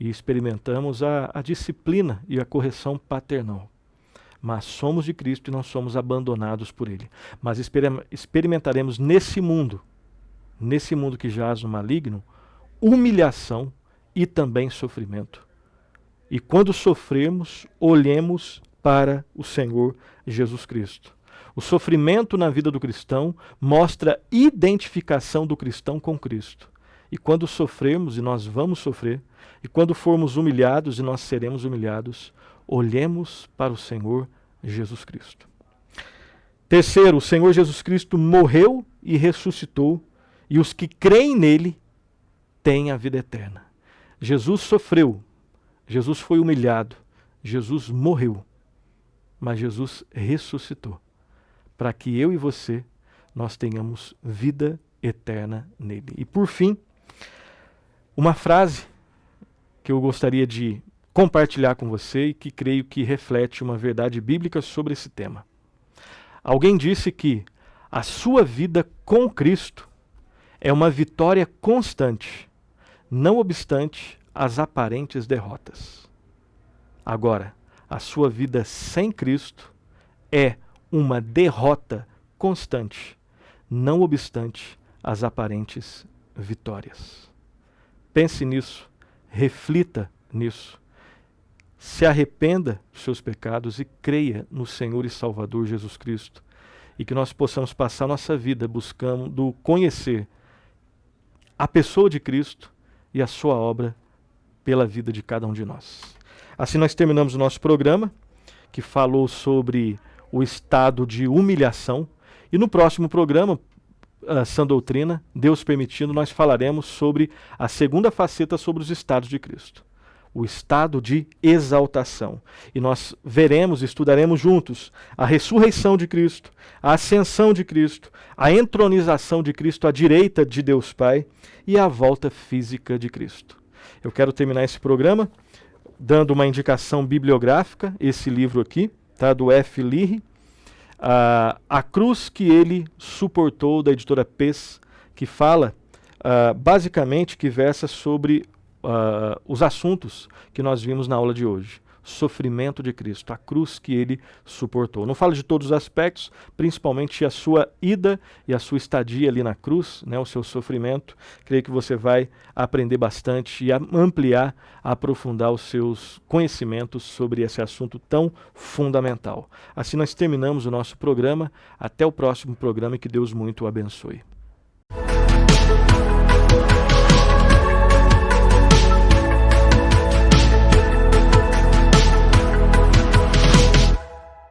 [SPEAKER 1] e experimentamos a disciplina e a correção paternal. Mas somos de Cristo e não somos abandonados por Ele. Mas experimentaremos nesse mundo que jaz no maligno, humilhação e também sofrimento. E quando sofremos, olhemos para o Senhor Jesus Cristo. O sofrimento na vida do cristão mostra a identificação do cristão com Cristo. E quando sofrermos, e nós vamos sofrer, e quando formos humilhados, e nós seremos humilhados, olhemos para o Senhor Jesus Cristo. Terceiro, o Senhor Jesus Cristo morreu e ressuscitou, e os que creem nele têm a vida eterna. Jesus sofreu, Jesus foi humilhado, Jesus morreu, mas Jesus ressuscitou, para que eu e você, nós tenhamos vida eterna nele. E por fim, uma frase que eu gostaria de compartilhar com você e que creio que reflete uma verdade bíblica sobre esse tema. Alguém disse que a sua vida com Cristo é uma vitória constante, não obstante as aparentes derrotas. Agora, a sua vida sem Cristo é uma derrota constante, não obstante as aparentes vitórias. Pense nisso, reflita nisso, se arrependa dos seus pecados e creia no Senhor e Salvador Jesus Cristo, e que nós possamos passar nossa vida buscando conhecer a pessoa de Cristo e a sua obra pela vida de cada um de nós. Assim nós terminamos o nosso programa, que falou sobre o estado de humilhação, e no próximo programa, Sã Doutrina, Deus permitindo, nós falaremos sobre a segunda faceta sobre os estados de Cristo, o estado de exaltação. E nós veremos, estudaremos juntos a ressurreição de Cristo, a ascensão de Cristo, a entronização de Cristo à direita de Deus Pai e a volta física de Cristo. Eu quero terminar esse programa dando uma indicação bibliográfica, esse livro aqui, tá, do F. Leary, A Cruz que Ele Suportou, da editora Pes, que fala basicamente, que versa sobre os assuntos que nós vimos na aula de hoje. Sofrimento de Cristo, a cruz que Ele suportou. Não falo de todos os aspectos, principalmente a sua ida e a sua estadia ali na cruz, né, o seu sofrimento. Creio que você vai aprender bastante e ampliar, aprofundar os seus conhecimentos sobre esse assunto tão fundamental. Assim nós terminamos o nosso programa. Até o próximo programa e que Deus muito o abençoe.